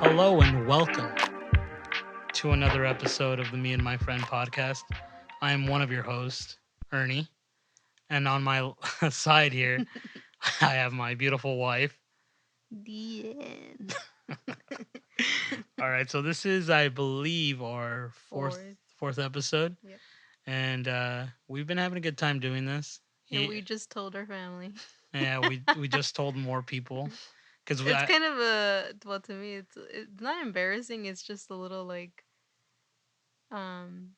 Hello and welcome to another episode of the Me and My Friend podcast. I am one of your hosts, Ernie, and on my side here, I have my beautiful wife. The end. All right, so this is, I believe, our fourth Fourth. fourth episode, Yep. and we've been having a good time doing this. And we just told our family. Yeah, we just told more people because It's kind of to me it's not embarrassing, it's just a little like um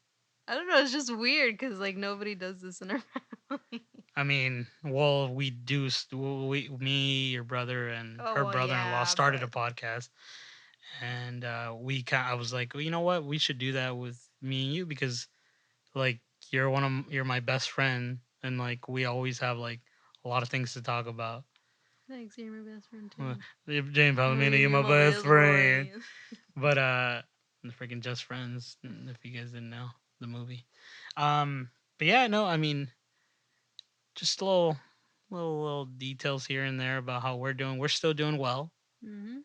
I don't know, it's just weird cuz like nobody does this in our family. I mean, well, me, your brother, and Oh, her well, brother-in-law yeah, started a but podcast, and I was like, well, you know what, we should do that with me and you because like you're my best friend, and like we always have like a lot of things to talk about. thanks, you're my best friend Uh, too. James Palomino, you're You're my my best best friend, friend. but the freaking Just Friends. If you guys didn't know the movie, but yeah, no, I mean, just little details here and there about how we're doing. We're still doing well. Mhm.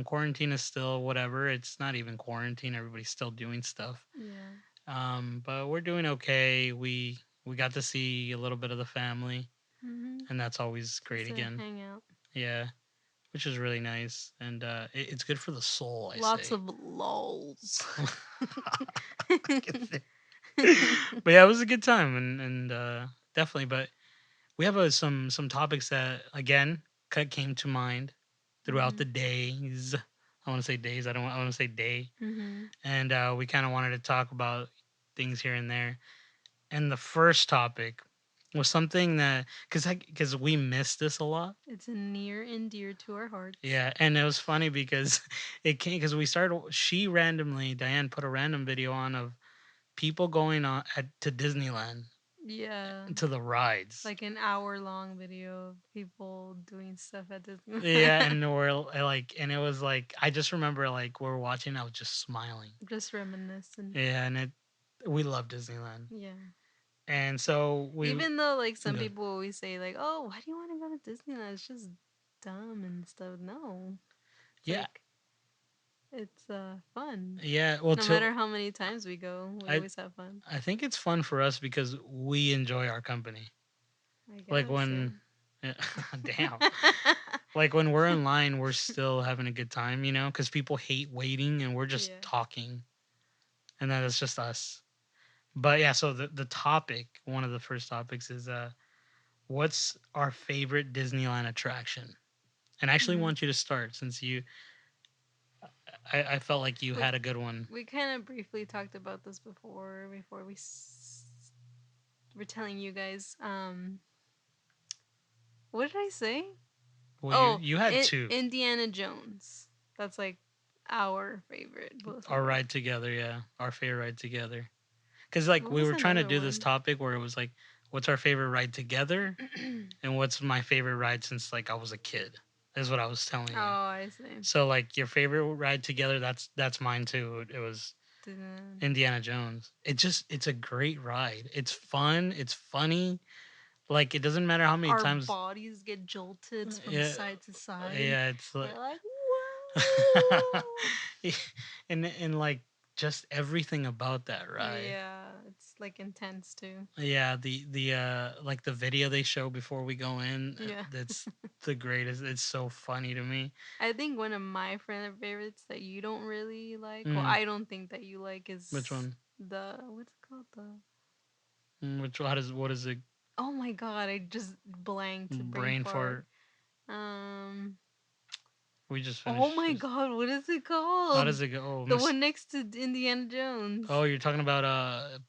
Quarantine is still whatever. It's not even quarantine. Everybody's still doing stuff. Yeah. But we're doing okay. We got to see a little bit of the family, Mhm. and that's always great Just a again. hangout. Yeah, which is really nice, and it's good for the soul. I Lots say. of lols. But yeah, it was a good time, and definitely. But we have some topics that again came to mind throughout the Mhm. days. I want to say days. I don't. I want to say day. Mhm. And we kind of wanted to talk about things here and there. And the first topic was something that because we missed this a lot. It's near and dear to our hearts. Yeah, and it was funny because it came because we started. She randomly, Diane put a random video on of people going to Disneyland Yeah. to the rides. Like an hour long video of people doing stuff at Yeah, Disneyland. and we're like, and it was like, I just remember like we're watching, I was just smiling. Just reminiscent. Yeah, and we love Disneyland, Yeah. and so we Even though like some good. people always say like, "Oh, why do you want to go to Disneyland? It's just dumb and stuff." No. It's Yeah, like it's fun. yeah. Well, No matter how many times we go, we I always have fun. I think it's fun for us because we enjoy our company. I Like guess, when, yeah. damn, like when we're in line, we're still having a good time, because people hate waiting and we're just Yeah. talking, and then it's just us. But yeah, so the topic, one of the first topics is what's our favorite Disneyland attraction? And I actually Mhm. want you to start since I felt like you We had a good one. we kind of briefly talked about this before were telling you guys what did I say? Well, Oh, you had two. Indiana Jones. That's like our favorite, both of Our our. ride together, yeah, our favorite ride together. Because like What we was were trying to another do this one? topic where it was like, what's our favorite ride together, and what's my favorite ride since like I was a kid. Is what I was telling Oh, you. I see. So like your favorite ride together, that's mine too. It was Didn't Indiana Jones. It's a great ride. It's fun. It's funny. Like it doesn't matter how many our times. bodies get jolted from Yeah, side to side. yeah. It's like, We're like, whoa! and like just everything about that ride. Yeah, it's like intense too. Yeah, the like the video they show before we go in, Yeah. that's the greatest. It's so funny to me. I think one of my friend favorites that you don't really like, well, Mm, I don't think that you like, which is one? the what's it called? The Which how does what is it? oh my god, I just blanked brain Brain fart. fart. Um, We just oh finished. my god, what is it How called? does it go? Oh, The Miss. one next to Indiana Jones. Oh, you're talking about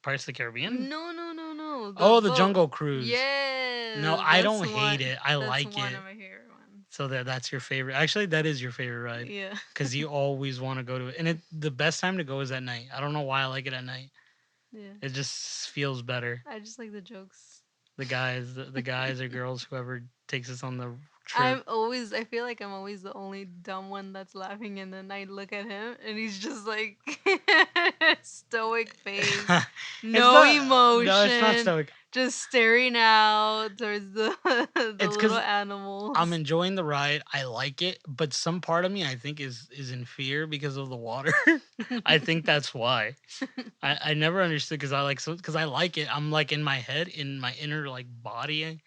Pirates of the Caribbean? No, no, no, no. The Oh, the boat. Jungle Cruise. No, Yes, I don't hate it. I That's like one it. of my favorite ones. So that's your favorite. Actually, that is your favorite ride Yeah. because you always want to go to it, and the best time to go is at night. I don't know why I like it at night. Yeah. It just feels better. I just like the jokes. The guys or girls, whoever takes us on the trip. I feel like I'm always the only dumb one that's laughing, and then I look at him, and he's just like stoic face, It's no not. No, it's not emotion, stoic. just staring out towards the the It's little because I'm animals. enjoying the ride. I like it, but some part of me I think is in fear because of the water. I think that's why. I never understood because I like so because I like it. I'm like in my head, in my inner like body.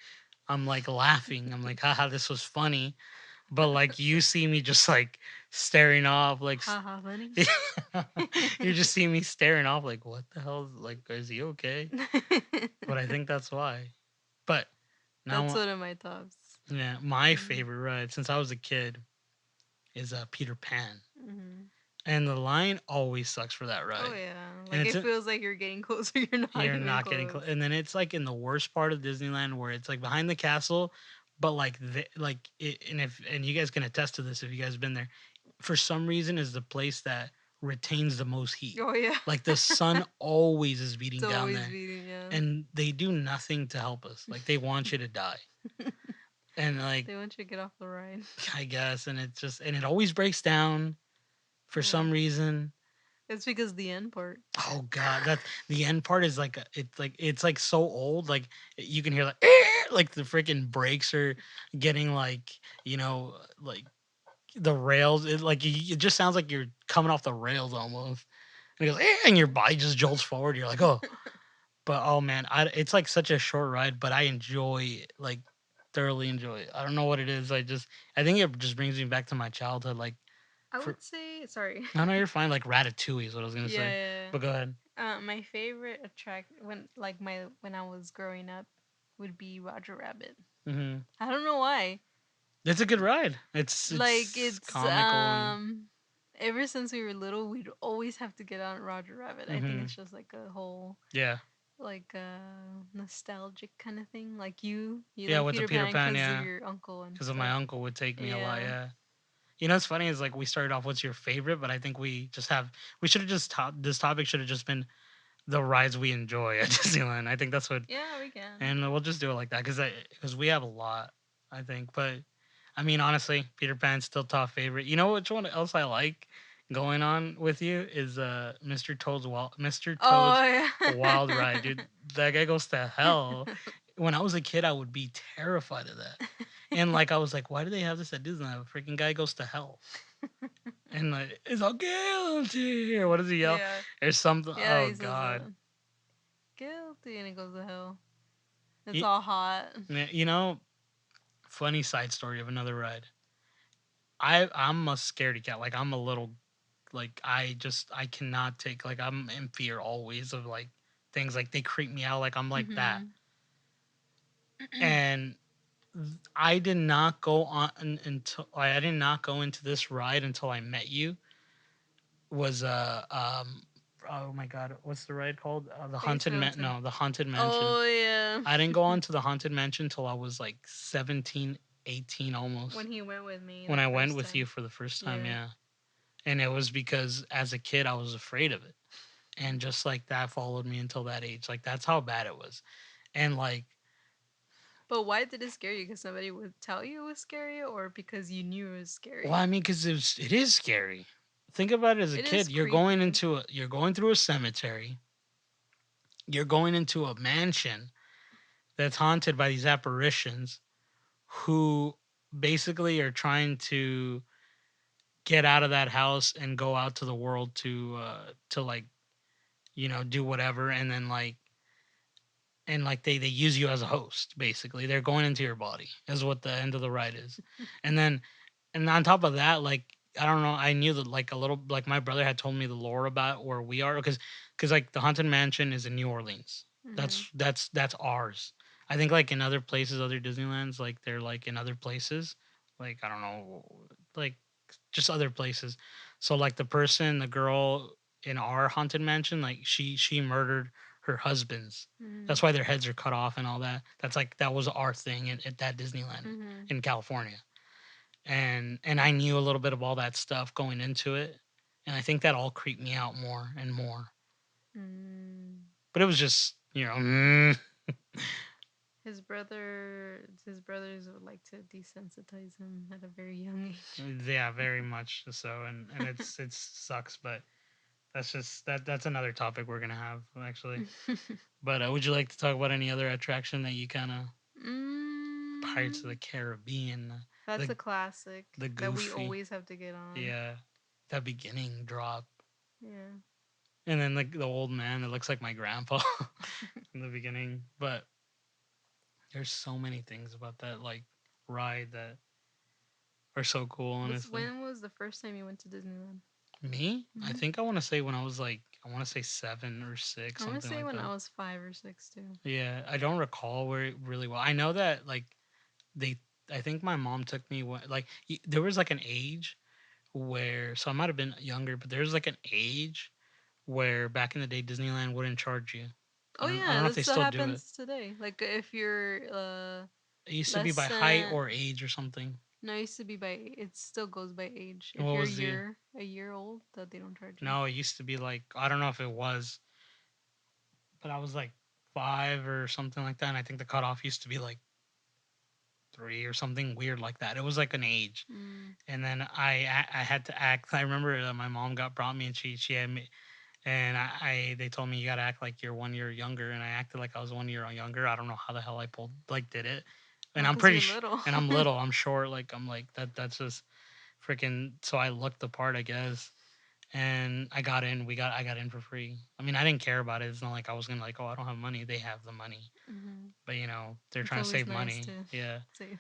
I'm like laughing. I'm like, haha, this was funny. But like you see me just like staring off, like Haha, funny. you just see me staring off, like what the hell? Like, is he okay? But I think that's why. But That's now, one of my tops. yeah, my Mhm. favorite ride since I was a kid is Peter Pan, Mhm. and the line always sucks for that Oh ride, yeah, and like it's it feels like you're getting closer. You're not you're even not getting close. close, and then it's like in the worst part of Disneyland where it's like behind the castle, but like and if and you guys can attest to this if you guys been there, for some reason is the place that retains the most heat. Oh yeah, Like the sun always is it's beating down always there, beating. Yeah. and they do nothing to help us. Like they want you to die, and like They want you to get off the ride. I guess, and it's just and it always breaks down for Yeah. some reason. It's because the end part. Oh god, that the end part is like it's like so old. Like you can hear like like the freaking brakes are getting like like the rails. It just sounds like you're coming off the rails almost. And it goes and your body just jolts forward. You're like oh, but oh man, it's like such a short ride, but I enjoy it, like thoroughly enjoy it. I don't know what it is. I think it just brings me back to my childhood. Like I for would say sorry. no, no, you're fine. Like Ratatouille is what I was gonna Yeah, say. yeah, But go ahead. yeah. My favorite attract when I was growing up would be Roger Rabbit. Hmm. I don't know why. It's a good ride. Like It's it's comical and ever since we were little, we'd always have to get on Roger Rabbit. I think hmm it's just like a whole yeah, like nostalgic kind of thing. Like you yeah. like With the Peter Peter Pan Pan, because of yeah, your uncle and because of my stuff. uncle would take me a lot. Yeah. Yeah. You know, what's funny is like we started off. What's your favorite? But I think we should have just this topic should have just been the rides we enjoy at Disneyland. I think that's what, Yeah, we can. and we'll just do it like that because we have a lot. I think, but I mean, honestly, Peter Pan's still top favorite. You know which one else I like going on with you is Mr. Toad's Oh Wild Ride, yeah. dude. That guy goes to hell. When I was a kid, I would be terrified of that. And like I was like, why do they have this at Disneyland? A freaking guy goes to hell. And like it's all guilty. Or what does he yell? Yeah. Or something. Yeah, Oh he says god. guilty and it goes to hell. It's You, all hot. you know, funny side story of another ride. I'm a scaredy cat. Like I'm a little like I cannot take like I'm in fear always of like things like they creep me out like I'm like that. Mhm. And I did not go on until I did not go into this ride until I met you. Was oh my god, what's the ride called? The Space Haunted Mountain. no, the Haunted Mansion. Oh yeah. I didn't go on to the Haunted Mansion till I was like 17, 18 almost. When he went with me When the I went first with you time. for the first time, Yeah. yeah. And it was because as a kid I was afraid of it. And just like that followed me until that age. Like that's how bad it was. And like But why did it scare you? Because somebody would tell you it was scary, or because you knew it was well, scary? I mean cuz it is scary. Think about it as a It is kid. creepy. You're going through a cemetery. You're going into a mansion that's haunted by these apparitions who basically are trying to get out of that house and go out to the world to like do whatever and then like they use you as a host basically they're going into your body is what the end of the ride is and then and on top of that like I don't know I knew that like a little like my brother had told me the lore about where we are because like the haunted mansion is in New Orleans. Mhm. That's ours. I think like in other places other Disneylands like they're like in other places like I don't know like just other places. So like the girl in our haunted mansion, like she murdered her husbands. That's Mhm. why their heads are cut off and all that. That's like that was our thing at that Disneyland Mhm. in California. And I knew a little bit of all that stuff going into it. And I think that all creeped me out more and more. Mm. But it was just, His brothers would like to desensitize him at a very young age. Yeah, very much so, and it sucks, but that's another topic we're gonna have actually. But would you like to talk about any other attraction that you kind of Pirates of mm, the Caribbean, that's the a classic the that we Goofy, always have to get on. yeah, that beginning drop, Yeah. and then like the old man that looks like my grandpa in the beginning. But there's so many things about that like ride that are so cool, What's honestly. when was the first time you went to Disneyland? Me, I Hmm. think I want to say when I was like I want to say 7 or 6, I want to something say like when that. I was 5 or 6 too. Yeah, I don't recall where really well. I know that like they, I think my mom took me like there was like an age where, so I might have been younger, but there's like an age where back in the day Disneyland wouldn't charge you. Oh I don't yeah, know if that they still still do it. happens today. Like if you're It used to be less by height than or age or something. no, it used to be by it still goes by age. If What you're was the a year old, that they don't charge you. No, it used to be like I don't know if it was, but I was like 5 or something like that, and I think the cutoff used to be like 3 or something weird like that. It was like an age, Mm. and then I had to act. I remember my mom got brought me and she had me, and I they told me you gotta act like you're 1 year younger, and I acted like I was 1 year younger. I don't know how the hell I pulled like did it, and Well, I'm cause pretty you're little. and I'm little, I'm short, like I'm like that's just freaking. So I looked the part, I guess, and I got in. I got in for free. I mean, I didn't care about it. It's not like I was gonna like, oh, I don't have money. They have the money, Hmm. but they're It's trying to always save nice money. to Yeah. say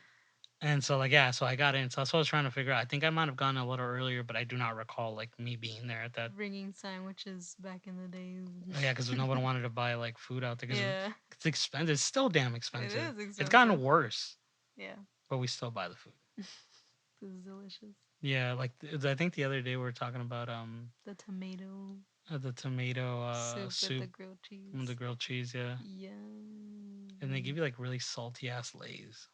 And so like yeah, so I got in. So that's what I was trying to figure out. I think I might have gone a little earlier, but I do not recall like me being there at that. bringing sandwiches back in the days. Yeah, because no one wanted to buy like food out there because Yeah, it's expensive. It's still damn it expensive. is It's expensive. gotten worse, Yeah, but we still buy the food. this is delicious. Yeah, like I think the other day we were talking about The tomato the tomato soup with the soup grilled with the cheese. grilled cheese. Yeah, and they Yum. give you like really salty ass Lay's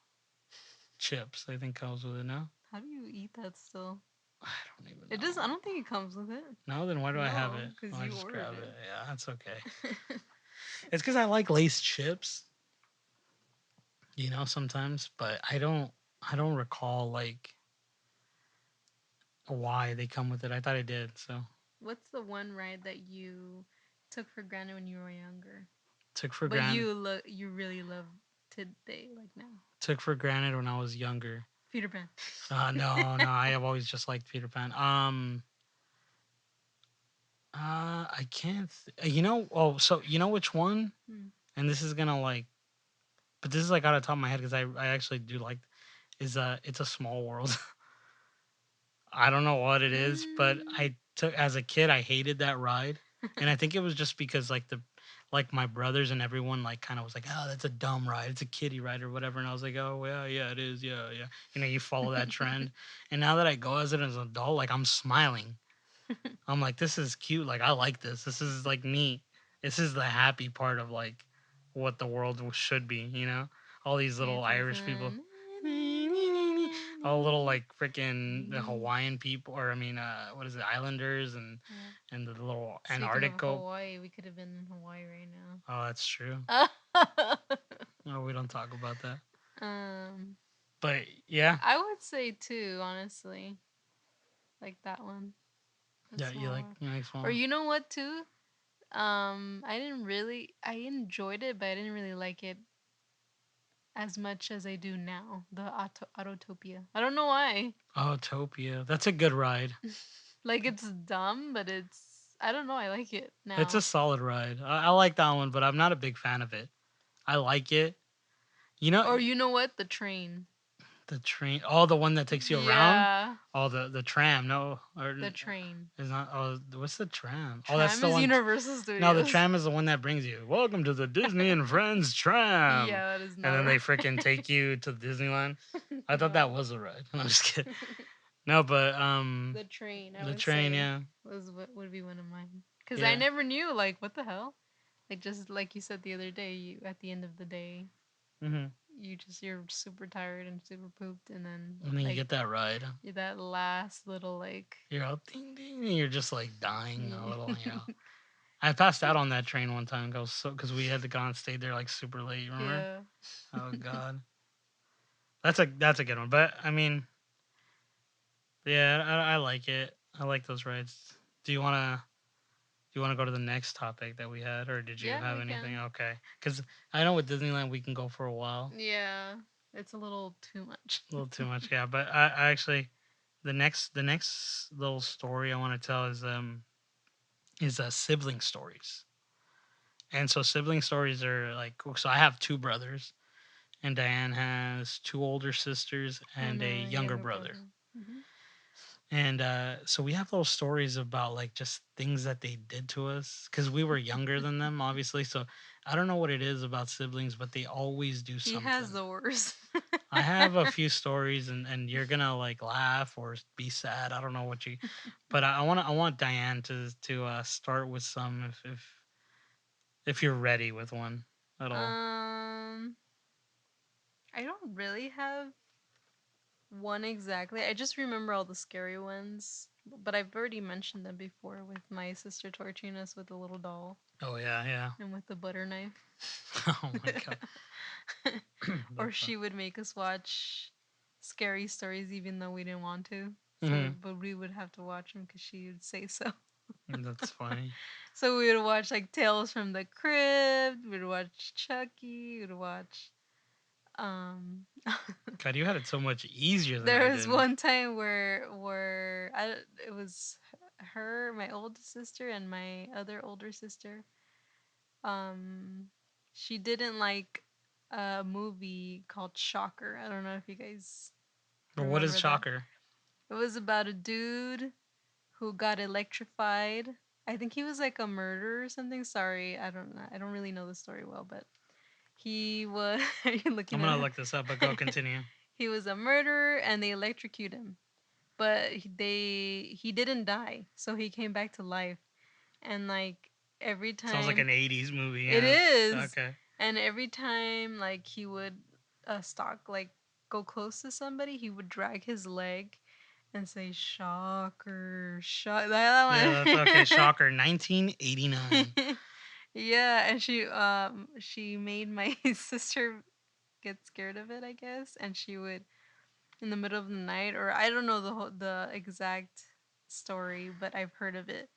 chips. I think comes with it. No, How do you eat that still? I don't even It does. I know. don't think it comes with it. No, then why do I have No, it? Oh, because I you just ordered grab it. it. Yeah, that's okay. It's because I like Lay's chips, sometimes, but I don't recall like why they come with it. I thought I did. So What's the one ride that you took for granted when you were younger, took for but granted you really love today, like now? took for granted when I was younger. Peter Pan. No, no, I have always just liked Peter Pan. I can't. Oh, so you know which one? Hmm. And this is gonna like, but this is like out of the top of my head because I actually do like is it's a small world. I don't know what it is, but Mm. I took as a kid I hated that ride, and I think it was just because like my brothers and everyone like kind of was like, oh, that's a dumb ride, it's a kiddie ride or whatever, and I was like, oh yeah, yeah, it is, yeah, yeah. You follow that trend, and now that I go as an adult, like I'm smiling. I'm like, this is cute. Like I like this. This is like neat. This is the happy part of like what the world should be. All these little It's like Irish people, all little like freaking Hawaiian people, or I mean, what is it, Islanders yeah. and the little Speaking of Antarctic go. Hawaii, we could have been in Hawaii right Oh, that's true. now. No, we don't talk about that. um, But yeah, I would say too, honestly, like that one. That's yeah, small world. you like Or small. you know what too? I enjoyed it, but I didn't really like it as much as I do now. The Autotopia. I don't know why. Oh, Topia. That's a good ride. Like it's dumb, but I don't know. I like it It's a now. solid ride. I like that one, but I'm not a big fan of it. I like it. You know, Or you know what? The train. the train. Oh, the one that takes you around. Yeah, Oh, the tram. No, or the train. is not. Oh, what's the tram? Oh, that's Tram the is one. Universal No, the Studios. tram is the one that brings you. Welcome to the Disney and Friends tram. Yeah, that is And not then they a freaking take you to Disneyland. ride. I thought that No. was a ride. I'm just kidding. No, but The train, I the would train. say, Yeah, was what would be one of mine. Because I yeah. never knew, like, what the hell? Like, just like you said the other day, at the end of the day, hmm you're super tired and super pooped, and then, And then you like, get that ride. that last little, like, You're all ding ding, and you're just like dying a yeah. little. I passed out on that train one time because we had to go and stayed there like super late. Remember? Yeah. Oh god, that's a good one. But I mean, yeah, I like it. I like those rides. Do you wanna do you wanna go to the next topic that we had, or did you Yeah, have we anything? can. Okay, because I know with Disneyland we can go for a while, Yeah. It's a little too much. a little too much. Yeah, but I actually the next little story I want to tell is sibling stories. And so sibling stories are like so I have two brothers and Diane has two older sisters and And a a younger younger brother. brother. Hmm. And so we have those stories about like just things that they did to us because we were younger than them, obviously. So I don't know what it is about siblings, but they always do He has something. the worst. I have a few stories, and you're gonna like laugh or be sad. I don't know what you, but I want Diane to start with some if you're ready with one at all. um, I don't really have one exactly. I just remember all the scary ones, but I've already mentioned them before with my sister torturing us with the little doll Oh yeah, yeah. and with the butter knife. Oh my god, Or that's she would make us watch scary stories even though we didn't want to. hmm But we would have to watch them because she would say so. that's funny. So we would watch like Tales from the Crypt. We'd watch Chucky. We'd watch um. God, you had it so much easier than I There was did. one time where it was her, my oldest sister, and my other older sister. Um, she didn't like a movie called Shocker. I don't know if you guys But what is remember that. Shocker? It was about a dude who got electrified. I think he was like a murderer or something. Sorry, I don't know. I don't really know the story well, but he was. Are you I'm looking gonna at look this up, but go it? continue. He was a murderer, and they electrocute him, but he didn't die, so he came back to life, and like every Sounds like time an '80s movie. it Yes. is, Okay. and every time like he would stalk like go close to somebody, he would drag his leg and say shocker shock Yeah, that that's okay. one. Shocker, 1989. Yeah, and she made my sister get scared of it, I guess, and she would in the middle of the night, or I don't know the exact story, but I've heard of it.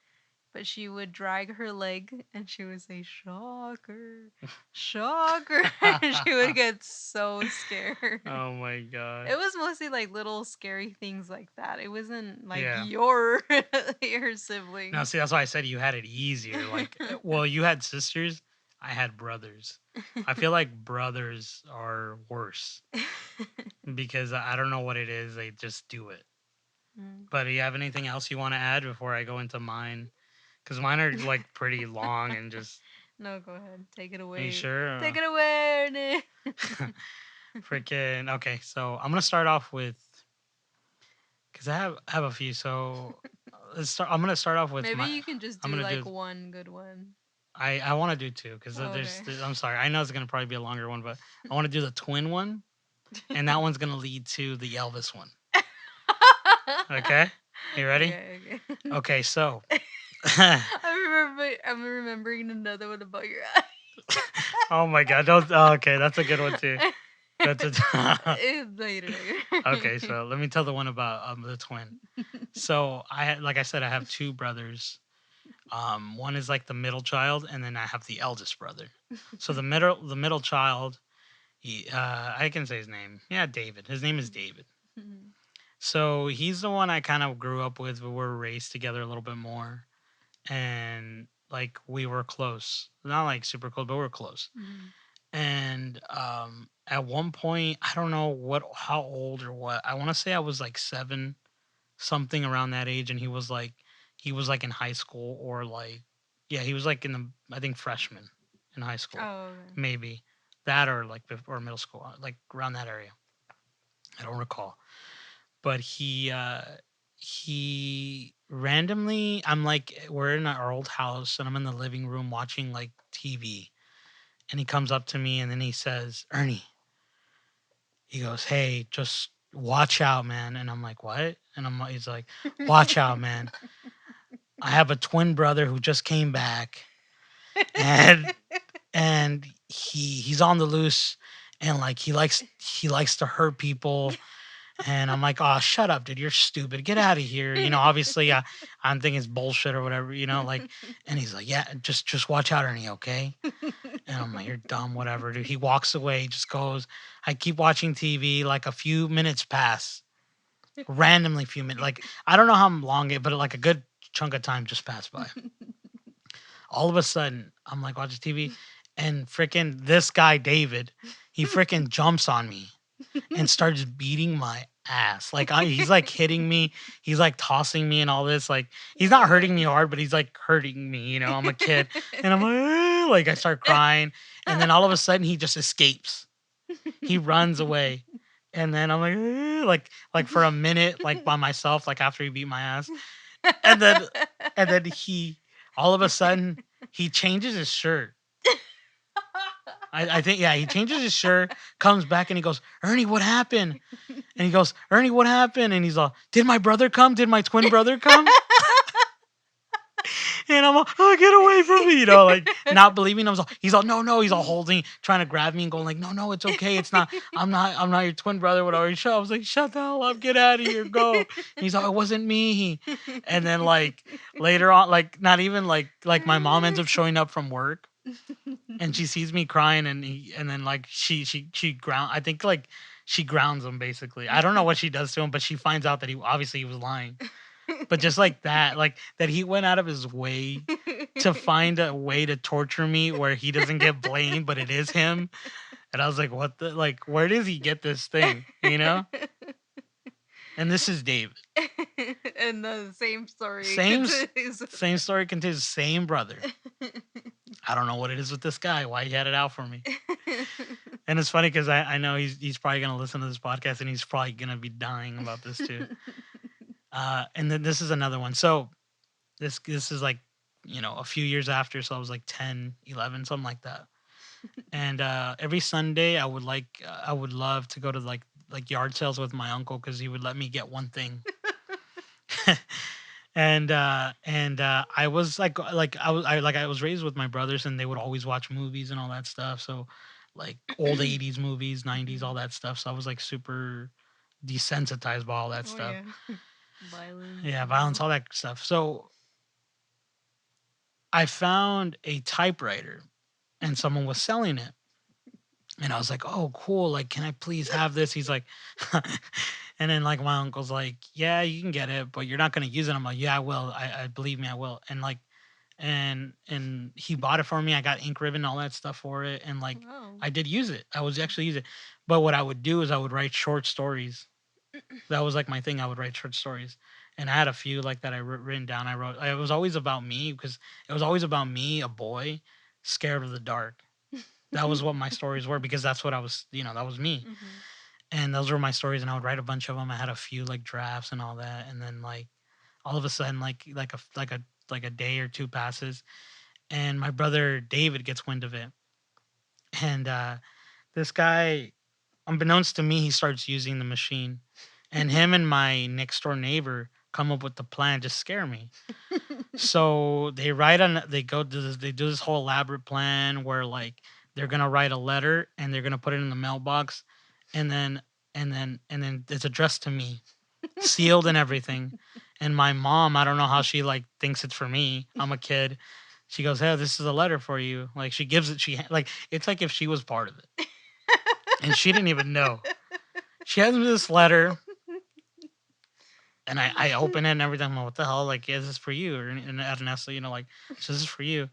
But she would drag her leg and she would say shocker, shocker. And she would get so scared. Oh my god. It was mostly like little scary things like that. It wasn't like Yeah. your Now, siblings. see, that's why I said you had it easier. Like, well, you had sisters. I had brothers. I feel like brothers are worse because I don't know what it is. They just do it. Mm. But do you have anything else you want to add before I go into mine? Because mine are like pretty long and just. No, go ahead. Take it Are you away. sure? Take it away, Ernie. Freaking. Okay, so I'm gonna start off with because I have a few. So let's start. I'm gonna start off with Maybe my. you can just I'm do gonna like do. one good one. I want to do two because Okay. I'm sorry. I know it's gonna probably be a longer one, but I want to do the twin one, and that one's gonna lead to the Elvis one. Okay, you ready? Okay, Okay, so. I'm remembering another one about your eye. Oh my God! Don't. Oh, okay, that's a good one too. That's a. Later. Okay, so let me tell the one about the twin. So like I said, I have two brothers. One is like the middle child, and then I have the eldest brother. So the middle child, I can say his name. Yeah, David. His name is David. So he's the one I kind of grew up with. We were raised together a little bit more, and like we were close. Not like super close, but we were close. And at one point, I don't know how old or what. I want to say I was like 7, something around that age, and he was like in high school or like, yeah, he was like in the I think freshman in high school, Oh, maybe that or like or middle school, like around that area. I don't recall, but he randomly, I'm like, we're in our old house and I'm in the living room watching like TV, and he comes up to me and then he says, Ernie, he goes, hey, just watch out, man. And I'm like, what? And he's like, watch out, man. I have a twin brother who just came back and he's on the loose, and like he likes to hurt people. And I'm like, oh, shut up, dude, you're stupid, get out of here, obviously, I'm thinking it's bullshit or whatever, like. And he's like, yeah, just watch out, Ernie, okay. And I'm like, you're dumb, whatever, dude. He walks away, just goes. I keep watching TV, like a few minutes pass, randomly few minutes, like I don't know how long it, but like a good chunk of time just passed by. All of a sudden, I'm like watching TV, and freaking this guy David, he freaking jumps on me and starts beating my ass. Like he's like hitting me, he's like tossing me and all this. Like he's not hurting me hard, but he's like hurting me. I'm a kid, and I'm like, "Ah," like I start crying, and then all of a sudden he just escapes. He runs away, and then I'm like, "Ah," like for a minute, like by myself, like after he beat my ass, and then he all of a sudden he changes his shirt. I think, yeah, he changes his shirt, comes back, and he goes, Ernie, what happened? And he goes, Ernie, what happened? And he's all, did my brother come? Did my twin brother come? And I'm all, oh, get away from me, like not believing. He's all, no, no. He's all holding, trying to grab me and going like, no, no, it's okay. It's not, I'm not your twin brother. Whatever. I was like, shut the hell up, get out of here, go. And he's all, it wasn't me. And then like later on, like not even like my mom ends up showing up from work, and she sees me crying, and then like she ground, I think like she grounds him basically. I don't know what she does to him, but she finds out that he obviously he was lying. But just like that he went out of his way to find a way to torture me where he doesn't get blamed, but it is him. And I was like, what the, like, where does he get this thing? And this is David. And the same story Same continues. same story continues, same brother. I don't know what it is with this guy, why he had it out for me. And it's funny because I know he's probably gonna listen to this podcast, and he's probably gonna be dying about this too. And then this is another one. So this is like, a few years after, so I was like 10, 11, something like that. And every Sunday I would love to go to like yard sales with my uncle, because he would let me get one thing. And I was I was raised with my brothers, and they would always watch movies and all that stuff. So like old 80s movies, 90s, all that stuff. So I was like super desensitized by all that Oh stuff. yeah. Violence. Yeah, And all. violence, all that stuff. So I found a typewriter, and someone was selling it. And I was like, oh, cool. Like, can I please have this? He's like, and then like my uncle's like, yeah, you can get it, but you're not going to use it. I'm like, yeah, I will. I believe me, I will. And like, and he bought it for me. I got ink ribbon, all that stuff for it. And like, Oh. I did use it. I was actually use it. But what I would do is I would write short stories. That was like my thing. I would write short stories. And I had a few like that written down. It was always about me, because it was always about me, a boy, scared of the dark. That was what my stories were, because that's what I was, that was me. Mhm. And those were my stories, and I would write a bunch of them. I had a few like drafts and all that. And then like all of a sudden, like a day or two passes, and my brother David gets wind of it. And this guy, unbeknownst to me, he starts using the machine. And him and my next door neighbor come up with the plan to scare me. So they do this whole elaborate plan where like they're gonna write a letter, and they're gonna put it in the mailbox, and then and then it's addressed to me, sealed and everything. And my mom, I don't know how she like thinks it's for me. I'm a kid. She goes, "Hey, this is a letter for you." Like she gives it. Like it's like if she was part of it, and she didn't even know. She hands me this letter, and I open it and everything. I'm like, what the hell? Like, is this for you? And Ernesto, like, so this is for you.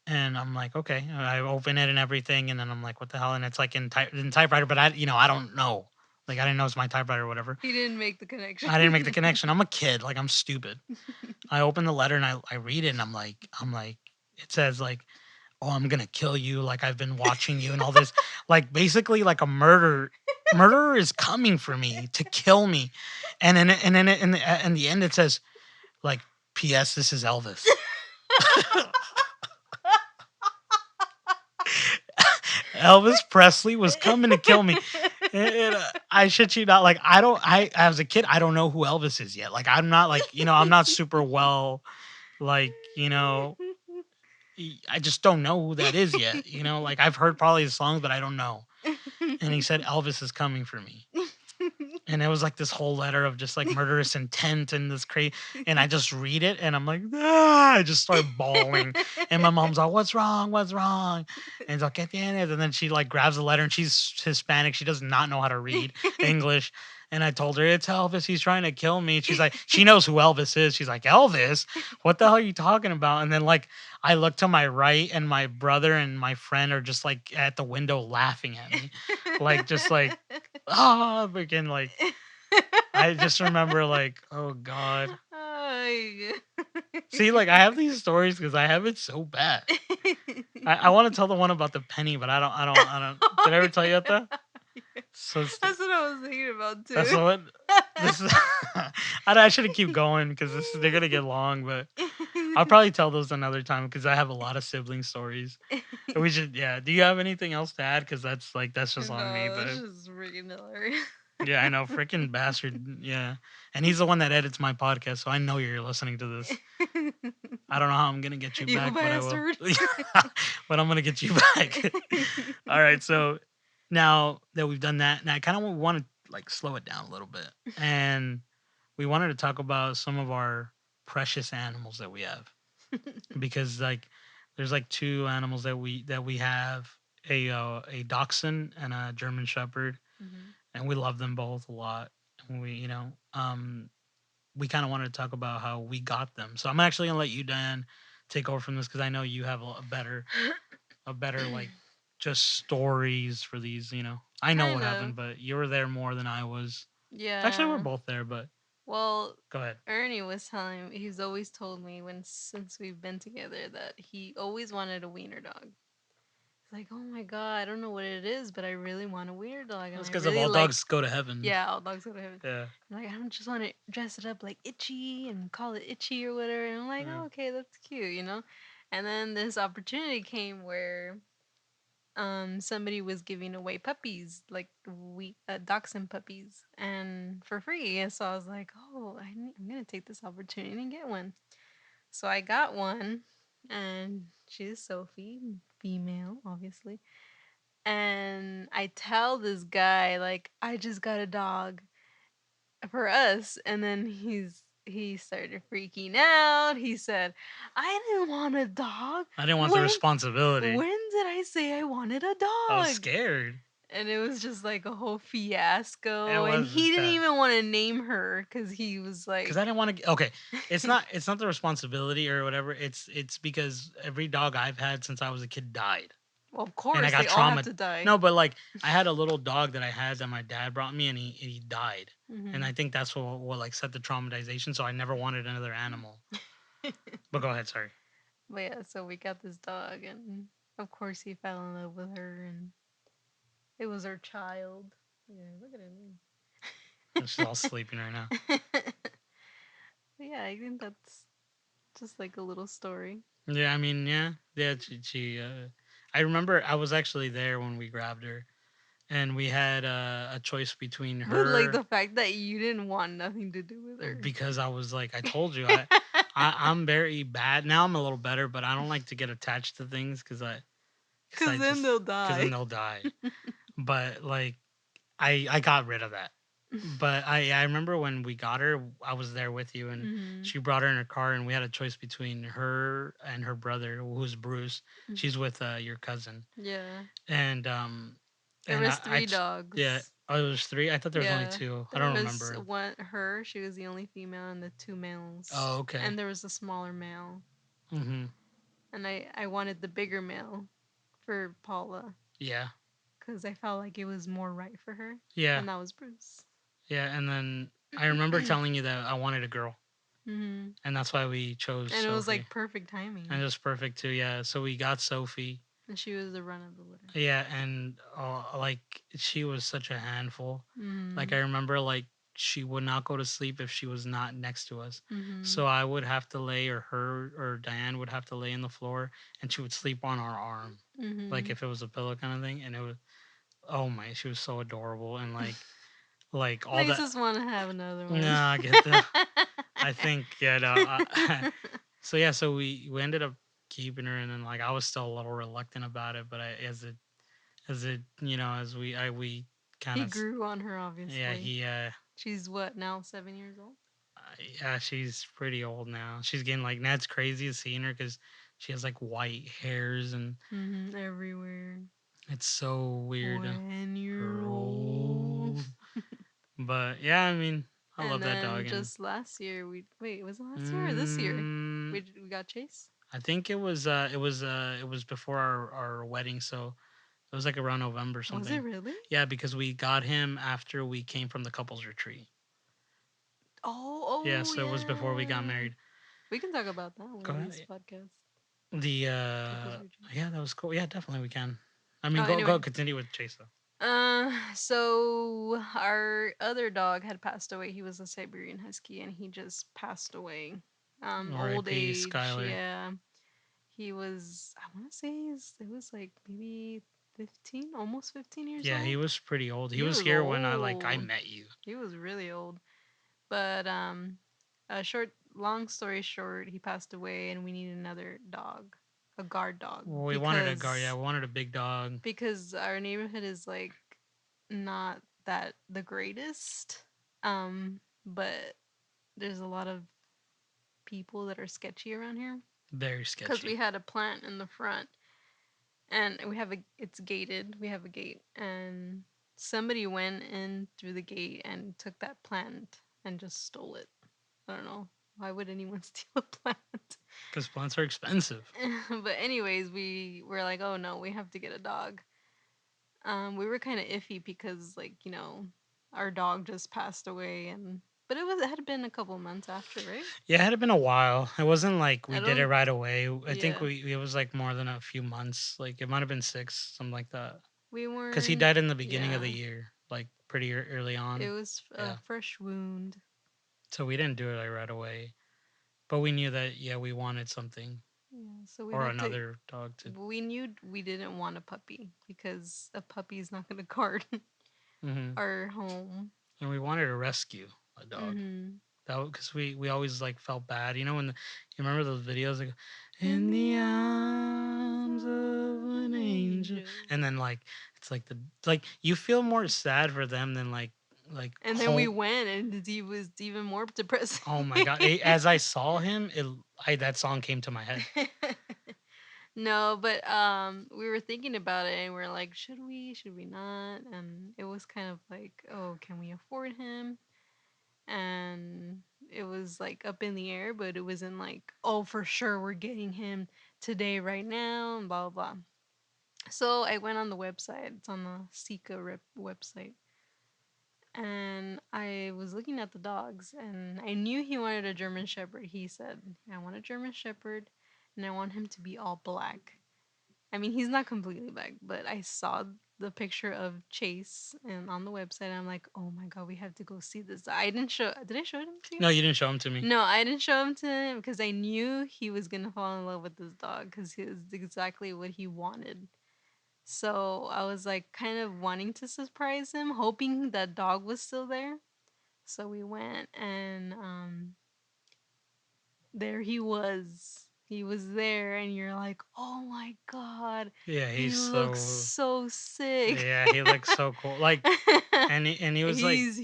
And I'm like, okay. I open it and everything, and then I'm like, what the hell? And it's like in typewriter, but I don't know. Like, I didn't know it's my typewriter or whatever. He didn't make the connection. I didn't make the connection. I'm a kid. Like, I'm stupid. I open the letter, and I read it, and I'm like, it says like, oh, I'm gonna kill you. Like, I've been watching you and all this. Like, basically, like a murderer is coming for me to kill me. And then in the end it says like, P.S. This is Elvis. Elvis Presley was coming to kill me. I shit you not. Like, I as a kid, I don't know who Elvis is yet. Like, I'm not like, I'm not super well, like, I just don't know who that is yet. Like I've heard probably the songs, but I don't know. And he said Elvis is coming for me. And it was like this whole letter of just like murderous intent and this crazy. And I just read it and I'm like, I just start bawling. And my mom's like, what's wrong? What's wrong? And it's like, "¿Qué tienes?" And then she like grabs the letter and she's Hispanic. She does not know how to read English. And I told her, it's Elvis. He's trying to kill me. She's like, she knows who Elvis is. She's like, Elvis? What the hell are you talking about? And then like, I look to my right and my brother and my friend are just like at the window laughing at me. Like, just like, freaking like, I just remember like, oh God. Ay. See, like I have these stories because I have it so bad. I want to tell the one about the penny, but I don't. Did I ever tell you that? So That's what I was thinking about that's too. what this is. I shouldn't keep going because they're gonna get long, but I'll probably tell those another time because I have a lot of sibling stories. We should, yeah. Do you have anything else to add? Because that's just on me. No, that's But just freaking hilarious. yeah, I know, freaking bastard. Yeah, and he's the one that edits my podcast, so I know you're listening to this. I don't know how I'm gonna get you You back, but I will. bastard. But I'm gonna get you back. All right, so now that we've done that, now I kind of want to like slow it down a little bit, and we wanted to talk about some of our precious animals that we have because like there's like two animals that we have a dachshund and a German Shepherd, Mhm. and we love them both a lot. And we kind of wanted to talk about how we got them. So I'm actually gonna let you, Dan, take over from this because I know you have a better like just stories for these. I know Kind what of. happened, but you were there more than I was. Actually, we're Yeah. both there, but Well, go ahead. Ernie was telling me, he's always told me when since we've been together that he always wanted a wiener dog. He's like, "Oh my god, I don't know what it is, but I really want a wiener dog and That's I because of really all like." dogs go to heaven. Yeah, all dogs go to heaven. Yeah. And like, I don't just want to dress it up like Itchy and call it Itchy or whatever. And I'm like, Yeah. oh, okay, that's cute. And then this opportunity came where somebody was giving away puppies, like dachshund puppies, and for free. And so I was like, oh, I'm gonna take this opportunity and get one. So I got one, and she's Sophie, female, obviously. And I tell this guy like I just got a dog for us, and then he started freaking out. He said, "I didn't want a dog. I didn't want the When responsibility. when did I say I wanted a I was dog?" scared. And it was just like a whole It fiasco, and was he didn't that even want to name her because he was because like, I didn't want to. Okay, it's not the responsibility or whatever. It's because every dog I've had since I was a kid died, well, of and I course got they all have trauma. to die. No, but like I had a little dog that I had that my dad brought me, and he died, and Hmm. I think that's what like set the traumatization. So I never wanted another animal. But go ahead. Sorry. But yeah, so we got this dog, and of course he fell in love with her, and it was her child. Yeah, look at And she's all sleeping right now. him. But yeah, I think that's just like a little story. Yeah, I mean, yeah, yeah. I remember I was actually there when we grabbed her, and we had a choice between But like her the fact that you didn't want nothing to do with her. because I was like, I told you, I'm very bad now. I'm a little better, but I don't like to get attached to things because Cause I then just they'll because then die. they'll die. But like I got rid of that. But I remember when we got her, I was there with you, and Hmm. she brought her in her car, and we had a choice between her and her brother, who's Bruce. She's with your cousin, Yeah. and There and was I three yeah. dogs. Oh, it was three. I thought there was only Yeah. two. I There don't was remember. one her, she was the only female, and the two males. Oh, okay. And there was a smaller male. Mm-hmm. And I wanted the bigger male for Paula. Yeah. Because I felt like it was more right for her. Yeah. And that was Bruce. Yeah. And then I remember telling you that I wanted a girl, Hmm. and that's why we chose And it was Sophie. like perfect And timing. it was perfect too. Yeah. So we got Sophie. And she was the run of the litter. Yeah, and like she was such a handful. Like Hmm. I remember, like she would not go to sleep if she was not next to us. Hmm. So I would have to lay, or her or Diane would have to lay on the floor, and she would sleep on our arm, like Hmm. if it was a pillow kind of thing. And it was, oh my, she was so adorable, and like all Makes that. us want to have another No, one. I get the. I think yeah. No, so yeah, so we ended up keeping her, and then like I was still a little reluctant about it, but as we kind He of, grew on her, yeah, obviously. She's what now? 7 years old. yeah, she's pretty old now. She's getting like, that's crazy seeing her because she has like white hairs, and Everywhere. it's so weird. When you're Her old. old, but yeah, I mean, I And love that dog, then and just last year, we wait. Was it last year or this year? mm, We got Chase. I think it was before our wedding, so it was like around November or Was it something. really? Yeah, because we got him after we came from the couples retreat. Oh, Yeah, oh so it was before we got yeah. married. We can talk about that one Go of these ahead. podcasts. The Couples retreat. yeah, that was cool. Yeah, definitely we can. I Oh, mean, go anyway. continue with Chase though. So our other dog had passed away. He was a Siberian Husky, and he just passed away. Old R.I.P. age. Skylar. Yeah, he was. I want to say it was like maybe 15, almost 15 years Yeah, he old. was pretty old. He He was was here when I old. met you. He was really old. But long story short, he passed away, and we need another dog, a guard dog, Well, we wanted a guard. Yeah, we wanted a big dog. because our neighborhood is like not that the greatest. But there's a lot of people that are sketchy around here Very because we sketchy. had a plant in the front, and it's gated. We have a gate, and somebody went in through the gate and took that plant and just stole it. I don't know. Why would anyone steal a plant? Because plants are expensive. But anyways, we were like, oh no, we have to get a dog. We were kind of iffy because our dog just passed away, and but it had been a couple months after, right? Yeah, it had been a while. It wasn't like we I did it don't. right away. I think Yeah, it was like more than a few months. Like it might have been 6, something like that. we Because he weren't. died in the beginning of the Yeah, year, like pretty early it on. was a Yeah. fresh wound. So we didn't do it like right away. But we knew that, yeah, we wanted something Yeah, so we or had to. another dog to. We knew we didn't want a puppy because a puppy is not going to guard Hmm. our home. And we wanted to rescue a dog. Mm-hmm. That because we always like felt bad, when you remember those videos like, In in the the arms arms of of an an angel, angel. and then like it's like the like you feel more sad for them than like And then we home. went, and he was even more Oh depressing. my god! As I saw him, that song came to my head. No, but we were thinking about it, and we are like, should we not? And it was kind of like, oh, can we afford him? And it was like up in the air, but it wasn't like, oh, for sure we're getting him today, right now, and blah blah blah. So I went on the website. It's on the website, and I was looking at the dogs, and I knew he wanted a German Shepherd. He said, I want a German Shepherd, and I want him to be all black. I mean, he's not completely black, but I saw the picture of Chase and on the website. And I'm like, oh my god, we have to go see this. I didn't show. Did I show him to you? No, you didn't show him to me. No, I didn't show him to him because I knew he was gonna fall in love with this dog because he was exactly what he wanted. So I was like kind of wanting to surprise him, hoping that dog was still there. So we went, and there he was. He was there, and you're like, oh my god, Yeah, he he's looks so. so sick. Yeah, he looks so cool. Like, and he was like, He's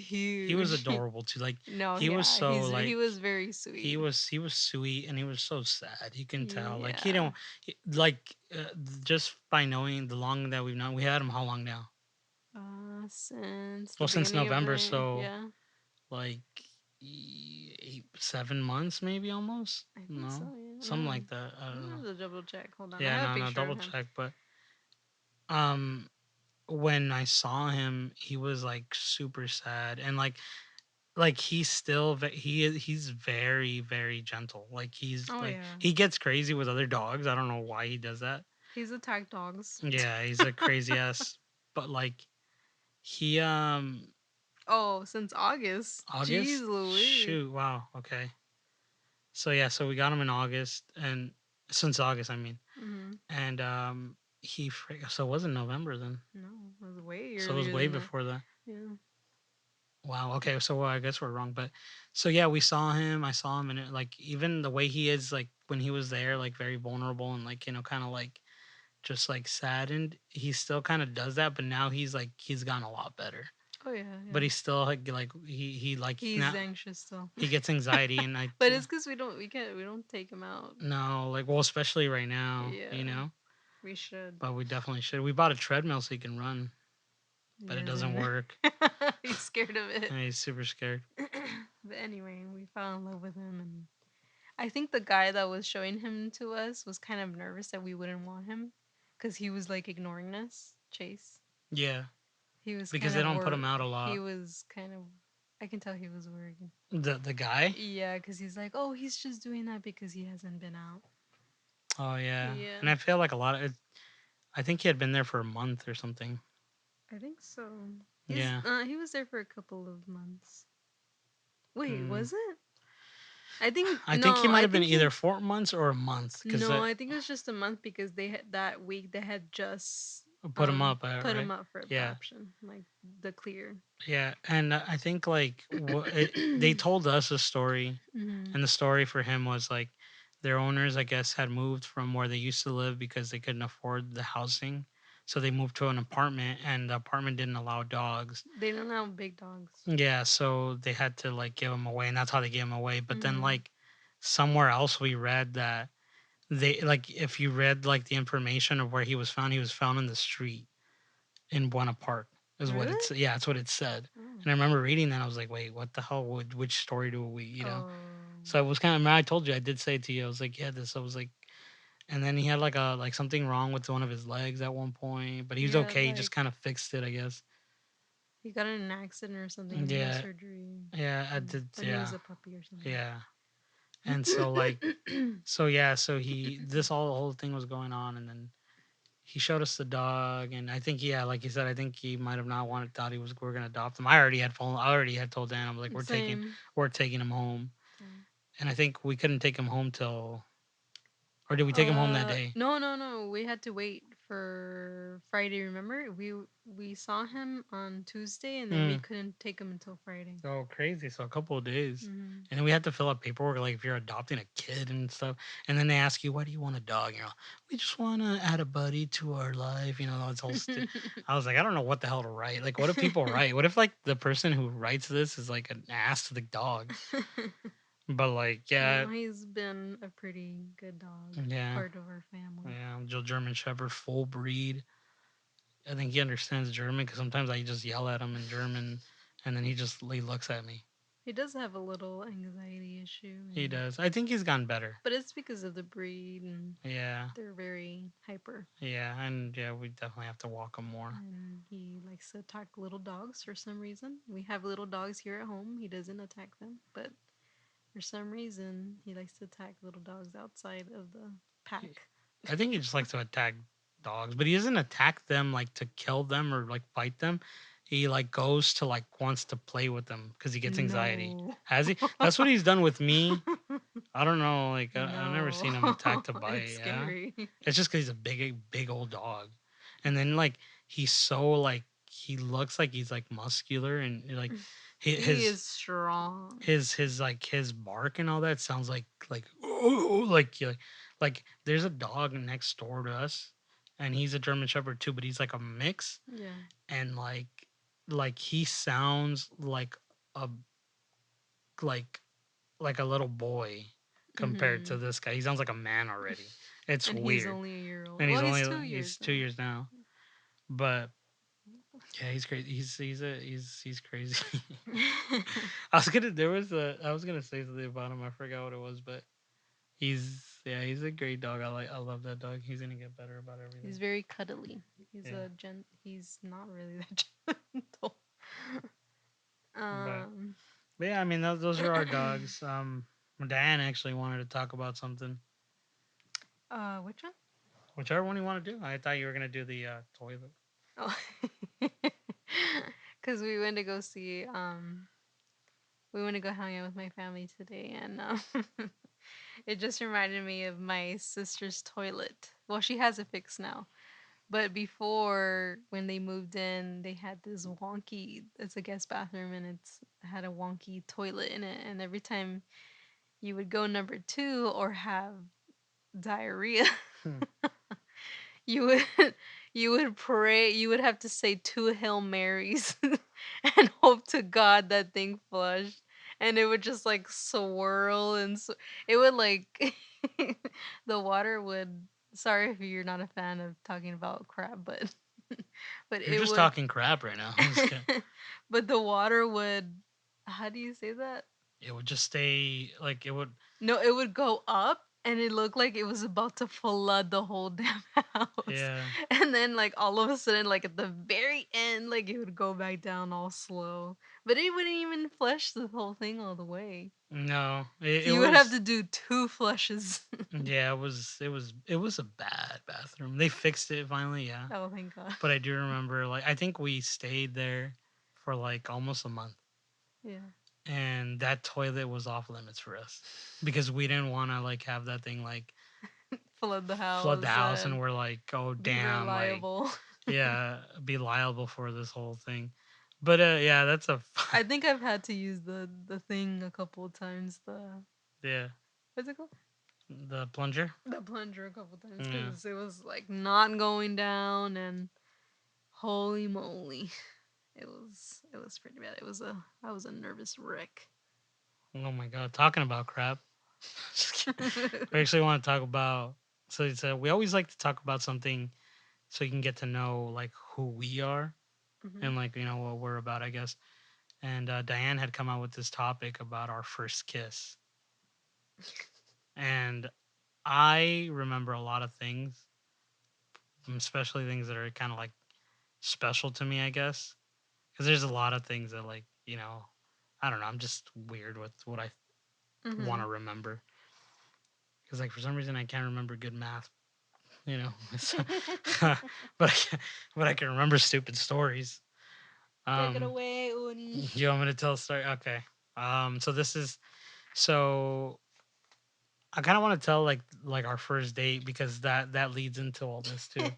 he was huge. adorable too. Like, No, he was yeah, so he like was very sweet. he was sweet, and he was so sad. You can tell. Like he Yeah. don't like just by knowing the long that we've known. We had him how long now? Since the Well, since beginning of November, the so yeah, like 7 months maybe almost. I think so. No, Yeah, something no, like that. I don't I'm know. gonna double check. Hold on, I Yeah, have a no, picture of double him. check. But um, when I saw him, he was like super sad, and like he's still he's very very gentle. Like he's Oh like yeah, he gets crazy with other dogs. I don't know why he does that. he's attacked dogs. Yeah, he's a crazy ass. But like he Oh, since August. Jeez August, Louise. shoot, wow, okay. So yeah, so we got him in August, and since August I mean, Mm-hmm. and so it wasn't November then. No, it was way So it was earlier way than that. before that. Yeah. Wow. Okay. So well, I guess we're wrong, but so yeah, we saw him. I saw him, and like even the way he is, like when he was there, like very vulnerable and like kind of like just like saddened. He still kind of does that, but now he's like he's gotten a lot better. Oh yeah, But yeah. he's still like he like He's now anxious still. he gets anxiety, and I But it's because we don't take him out. no like well especially right now, Yeah, we should. But we definitely should. We bought a treadmill so he can run, but it Yeah, doesn't then work. he's scared of it. And he's super scared. But anyway, we fell in love with him, and I think the guy that was showing him to us was kind of nervous that we wouldn't want him because he was like ignoring us. Chase. Yeah, He was because kind they of don't put him out a He lot. was kind of. I can tell he was worried. The guy. Yeah, because he's like, oh, he's just doing that because he hasn't been out. Oh yeah, Yeah, and I feel like a lot of it. I think he had been there for a month or something. I think so. Yeah. He was there for a couple of months. Wait, Mm. was it? I think I think he no. might I have been think he either 4 months or a month because no. I think it was just a month because they had that week they had just put him up, put him right? up for Yeah, adoption, like the clear. yeah, and I think like they told us a story, Hmm. and the story for him was like their owners, I guess, had moved from where they used to live because they couldn't afford the housing, so they moved to an apartment, and the apartment didn't allow dogs. They don't have big dogs. Yeah, so they had to like give him away, and that's how they gave him away. But then Hmm. like somewhere else we read that they like if you read like the information of where he was found in the street in Buena Park is what Really? it's yeah, that's what it said. Oh. And I remember reading that I was like, wait, what the hell? Which story do we, Oh. So I was kind of I told you I did say it to you. I was like, yeah, this. I was like, and then he had like a like something wrong with one of his legs at one point, but he was Yeah, okay. He just like kind of fixed it, I guess. he got in an accident or something and had Yeah, surgery yeah, I did. when he was Yeah, a puppy or something. yeah. And so like, so yeah, so he this all whole thing was going on, and then he showed us the dog, and I think yeah, like you said, I think he might have not wanted thought he was we're gonna adopt him. I already had told Dan I'm like Same. we're taking him home, Same. and I think we couldn't take him home till or did we take him home that day? No, no, no. We had to wait for Friday. Remember, we saw him on Tuesday, and then we Mm. couldn't take him until Friday. Oh, crazy! So a couple of days, Hmm. and then we had to fill out paperwork like if you're adopting a kid and stuff, and then they ask you why do you want a dog? You know, we just want to add a buddy to our life. You know, that's all. I was like, I don't know what the hell to write. Like, what do people write? What if like the person who writes this is like an ass to the dog? But like, yeah, No, he's been a pretty good dog, yeah, part of our family. yeah. German Shepherd, full breed. I think he understands German because sometimes I just yell at him in German, and then he looks at me. He does have a little anxiety issue, He and does. I think he's gotten better. but it's because of the breed, and Yeah, they're very hyper. yeah, and yeah, we definitely have to walk him more. And he likes to attack little dogs for some reason. We have little dogs here at home. He doesn't attack them, but for some reason, he likes to attack little dogs outside of the pack. I think he just likes to attack dogs, but he doesn't attack them like to kill them or like fight them. He like goes to like wants to play with them because he gets anxiety. No. Has he? That's what he's done with me. I don't know. Like I've never No. seen him attack to It's bite. Yeah, scary. it's just because he's a big old dog, and then like he's so like he looks like he's like muscular and like He his is strong. like his bark and all that sounds like oh like there's a dog next door to us, and he's a German Shepherd too, but he's like a mix, Yeah. and like he sounds a like like a little boy compared to Hmm. this guy. He sounds like a man already. It's And he's weird. only a year old. And Well, he's 2 years he's 2 years now. now. But yeah, he's crazy. He's crazy. I was gonna say something about him. I forgot what it was, but he's a great dog. I love that dog. He's gonna get better about He's everything. very cuddly. Yeah. He's not really that gentle. But Um but yeah, I mean those are our dogs. Diane actually wanted to talk about something. which one? Whichever one you want to do. I thought you were gonna do the toilet. Oh. Cuz we went to go hang out with my family today, and it just reminded me of my sister's toilet. Well, she has it fixed now, But before, when they moved in, they had this wonky. It's a guest bathroom, and it's had a wonky toilet in it. And every time you would go number two or have diarrhea, Hmm. you would you would pray. You would have to say two Hail Marys and hope to God that thing flushed. And it would just like swirl and it would like the water would. Sorry if you're not a fan of talking about crab, but but You're it just would. talking crap right now. I'm just kidding. But the water would. How do you say that? It would just stay like it would. No, it would go up and it looked like it was about to flood the whole damn house. Yeah. And then like all of a sudden, like at the very end, like it would go back down all slow. But it wouldn't even flush the whole thing all the way. No, So it you would have was. to do two flushes. Yeah, it was a bad bathroom. They fixed it finally, yeah. Oh, thank God. But I do remember, like, I think we stayed there for like almost a month, Yeah. and that toilet was off limits for us because we didn't want to like have that thing like Flood the flood the house house, and and we're like, oh be damn, like, reliable. yeah, be liable for this whole thing. But yeah, that's a I think I've had to use the thing a couple of times. The yeah, what's it called? the plunger. The plunger a couple times Yeah. because it was like not going down, and holy moly, it was pretty bad. I was a nervous wreck. Oh my god, talking about crap. We actually want to talk about. So we always like to talk about something so you can get to know like who we are Hmm. and like what we're about, I guess. And Diane had come out with this topic about our first kiss, and I remember a lot of things, especially things that are kind of like special to me, I guess, because there's a lot of things that like I don't know. I'm just weird with what I want to Hmm. remember because like for some reason I can't remember good math. You know, but but I can remember stupid stories. Take it Um, away, Uni. you want me to tell a story? Okay. So this is so I kind of want to tell like our first date because that leads into all this too.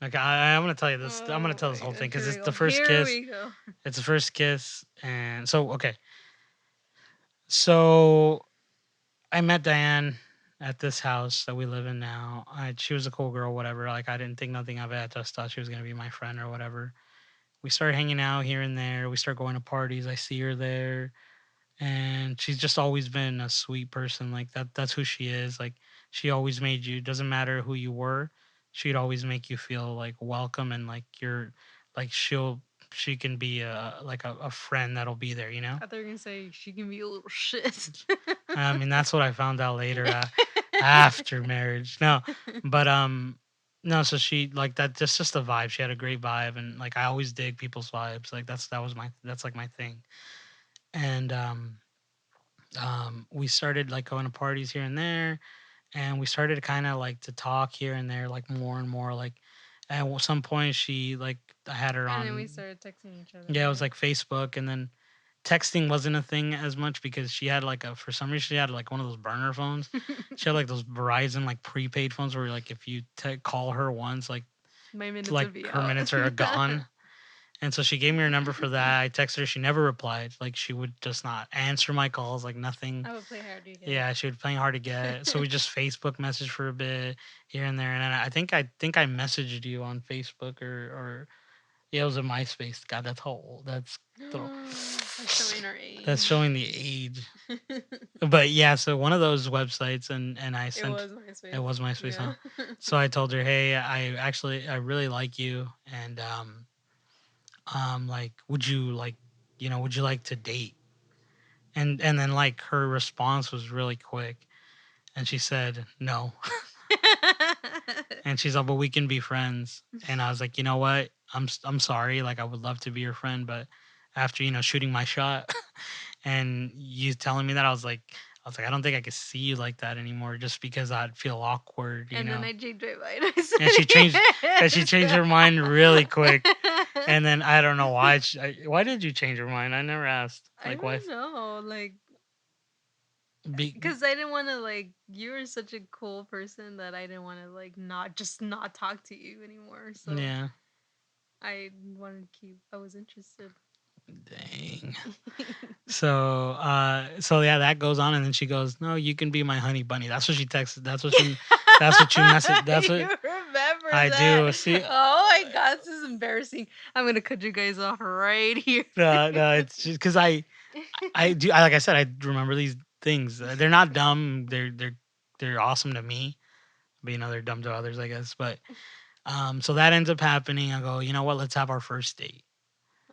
Like I'm gonna tell you this. I'm gonna Oh tell this my whole thing gosh, because here it's we the go. first Here kiss. we go. It's the first kiss, and so okay. So I met Diane at this house that we live in now. She was a cool girl, whatever. Like I didn't think nothing of it. I just thought she was gonna be my friend or whatever. We started hanging out here and there. We start going to parties. I see her there, and she's just always been a sweet person. Like that's who she is. Like she always made you. Doesn't matter who you were, she'd always make you feel like welcome and like you're like she can be a friend that'll be there. I thought you were gonna say she can be a little shit. I mean that's what I found out later after marriage. No, but no. So she like that. Just the vibe. She had a great vibe, and like I always dig people's vibes. Like that's like my thing. And we started like going to parties here and there, and we started kind of like to talk here and there, like more and more. Like at some point, she like I had her And then we on. started texting each other, Yeah, it was right? like Facebook, and then texting wasn't a thing as much because she had like a for some reason she had like one of those burner phones. She had like those Verizon like prepaid phones where like if you call her once, My minutes like would be her out. minutes are gone. And so she gave me her number for that. I texted her. She never replied. Like she would just not answer my calls. Like nothing. I would play hard to get. Yeah, she would playing hard to get. So we just Facebook messaged for a bit here and there. And then I think I messaged you on Facebook or yeah, it was a MySpace. God, that's how old. Throw- That's showing our that's age. showing the age. But yeah, so one of those websites, and I It sent was it MySpace. was MySpace, huh? Yeah. So I told her, hey, I really like you, and like, would you like to date? And then like her response was really quick, and she said no, and she's like, but we can be friends, and I was like, you know what, I'm sorry, like I would love to be your friend, but after shooting my shot, and you telling me that, I was like, I don't think I could see you like that anymore, just because I'd feel awkward, And then I changed my mind. I And she said changed, and she changed her mind really quick. yes. And then I don't know why. Why did you change your mind? I never asked. I Like why? don't know. Like Be, Because I didn't want to like you were such a cool person that I didn't want to like not talk to you anymore. So yeah. I wanted to keep. I was interested. Dang. So yeah, that goes on, and then she goes, "No, you can be my honey bunny." That's what she texted. That's what you message. That's You what remember I that? do. See, Oh my god, this is embarrassing. I'm gonna cut you guys off right here. no, it's just because I do. Like I said, I remember these things. They're not dumb. They're awesome to me, but they're dumb to others, I guess. But so that ends up happening. I go, you know what? Let's have our first date.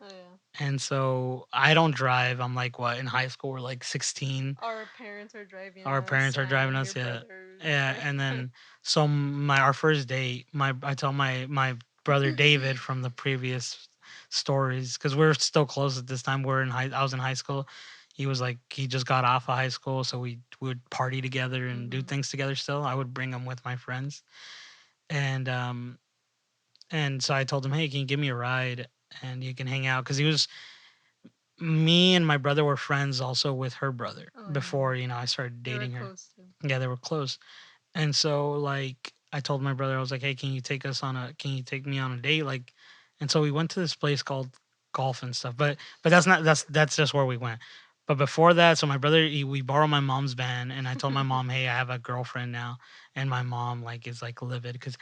Oh yeah. And so I don't drive. I'm like what in high school? We're like 16. Our parents are driving Our us, parents are driving and your us. Yeah, brother. yeah. And then so my our first date, I tell my brother David from the previous stories because we're still close at this time. I was in high school. He just got off of high school, so we would party together and do Hmm. things together. Still, I would bring him with my friends, and so I told him, hey, can you give me a ride? And you can hang out because he was me and my brother were friends also with her brother Oh yeah, before I started they were dating her. close too. Yeah, they were close. And so like I told my brother, I was like, hey, can you take me on a date? Like, and so we went to this place called golf and stuff. But that's just where we went. But before that, so my brother, we borrowed my mom's van, and I told my mom, hey, I have a girlfriend now, and my mom like is like livid because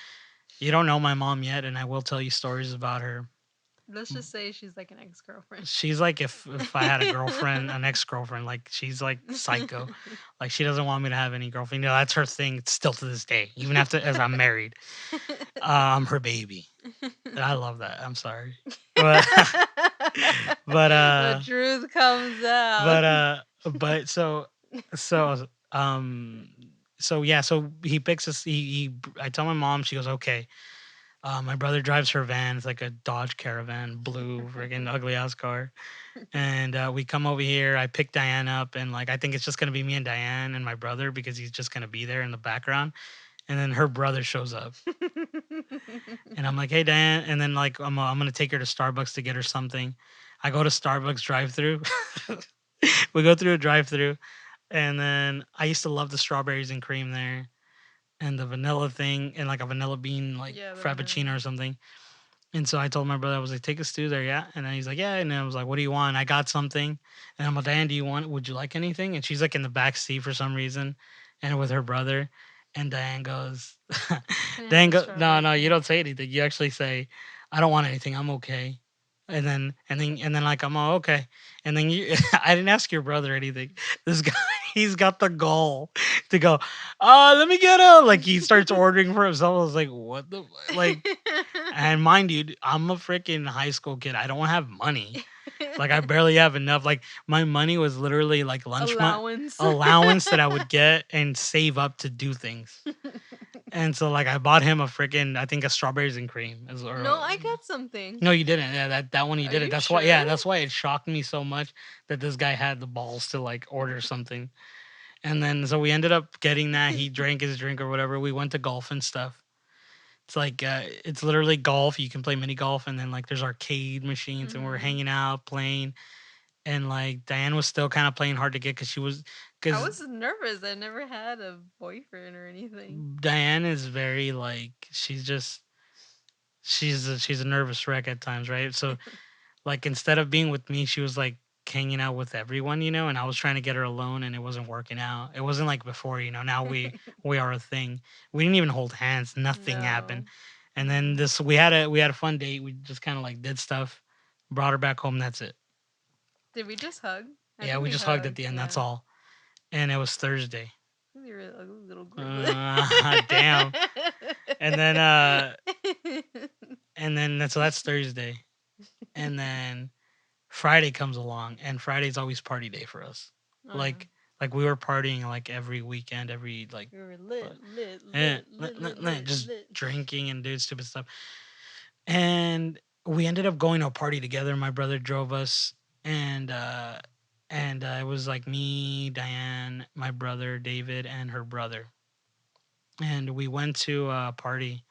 you don't know my mom yet, and I will tell you stories about her. Let's just say she's like an ex girlfriend. She's like if I had a girlfriend, an ex girlfriend, like she's like psycho, like she doesn't want me to have any girlfriend. That's her thing still to this day, even after as I'm married. I'm her baby. I love that. I'm sorry, but but The truth comes out. but so um so yeah, so he picks us. I tell my mom. She goes okay. My brother drives her van. It's like a Dodge Caravan, blue, friggin' ugly ass car. And we come over here. I pick Diane up, and like I think it's just gonna be me and Diane and my brother because he's just gonna be there in the background. And then her brother shows up, and I'm like, "Hey, Diane," and then like I'm gonna take her to Starbucks to get her something. I go to Starbucks drive-through. We go through a drive-through, and then I used to love the strawberries and cream there, and the vanilla thing, and like a vanilla bean like Yeah, the vanilla. frappuccino or something. And so I told my brother, I was like, take us through there, yeah? And then he's like, yeah. And then I was like, what do you want? I got something. And I'm like, Diane, would you like anything? And she's like in the back seat for some reason and with her brother. And Diane goes, Can I have Diane the goes, no, strawberry no, you cream? don't say anything. You actually say, I don't want anything. I'm okay. And then like I'm all okay. And then you I didn't ask your brother anything. This guy he's got the gall to go, let me get him. Like he starts ordering for himself. I was like, what the like and mind you, I'm a freaking high school kid. I don't have money. Like I barely have enough. Like my money was literally like lunch money Allowance. allowance that I would get and save up to do things. And so like I bought him a freaking I think a strawberries and cream No, I got something. no you didn't. Yeah, that one you Are didn't. you That's why sure? yeah, that's why it shocked me so much that this guy had the balls to like order something. And then so we ended up getting that. He drank his drink or whatever. We went to golf and stuff. It's like it's literally golf. You can play mini golf, and then like there's arcade machines, and we're Hmm. hanging out playing. And like Diane was still kind of playing hard to get I because was nervous. I never had a boyfriend or anything. Diane is very like she's a nervous wreck at times, right? So like instead of being with me, she was like hanging out with everyone, and I was trying to get her alone, and it wasn't working out. It wasn't like before, Now we are a thing. We didn't even hold hands. Nothing happened. No. And then Mm-mm. this we had a fun date. We just kind of like did stuff, brought her back home. That's it. Did we just hug? I Yeah, think we we just hugged at hugged. the end. That's Yeah. all. And it was Thursday. You're a ugly little girl. Damn. And then so that's Thursday. And then Friday comes along, and Friday's always party day for us. Oh yeah. Like we were partying like every weekend, every like We were uh, lit, lit, lit, lit, lit, lit, just lit. drinking and doing stupid stuff. And we ended up going to a party together. My brother drove us, and it was like me, Diane, my brother David, and her brother. And we went to a party,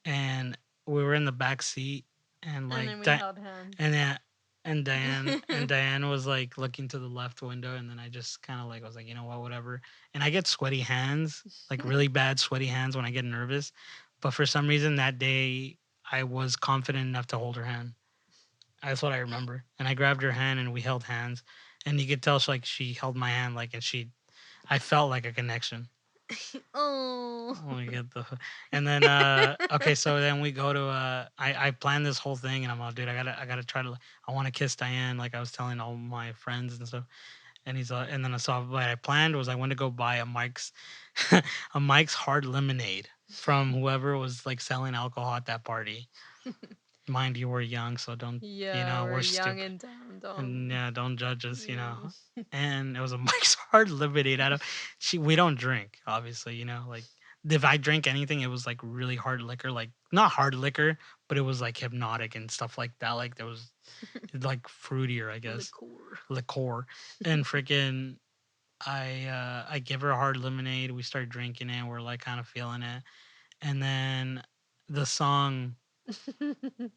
and we were in the back seat, and And like then we that, held hands. and then and Diane was like looking to the left window, and then I just kind of like was like, you know what, whatever. And I get sweaty hands, like really bad sweaty hands when I get nervous. But for some reason that day, I was confident enough to hold her hand. That's what I remember. And I grabbed her hand, and we held hands. And you could tell she held my hand, like, and I felt like a connection. Oh. Oh my god, and then okay, so then we go to I planned this whole thing, and I'm all, dude, I gotta try to, I want to kiss Diane, like I was telling all my friends and stuff. And and then what I planned was I went to go buy a Mike's a Mike's hard lemonade from whoever was like selling alcohol at that party. Mind you, we're young, so don't, Yeah, we're we're young stupid. and dumb. And Don't. yeah, don't judge us, Yeah. And it was a Mike's Hard Lemonade. We don't drink, obviously, like if I drink anything, it was like really hard liquor, like not hard liquor, but it was like hypnotic and stuff like that. Like there was like fruitier, I guess, Liqueur. liqueur, and freaking. I give her a hard lemonade. We start drinking it. We're like kind of feeling it, and then the song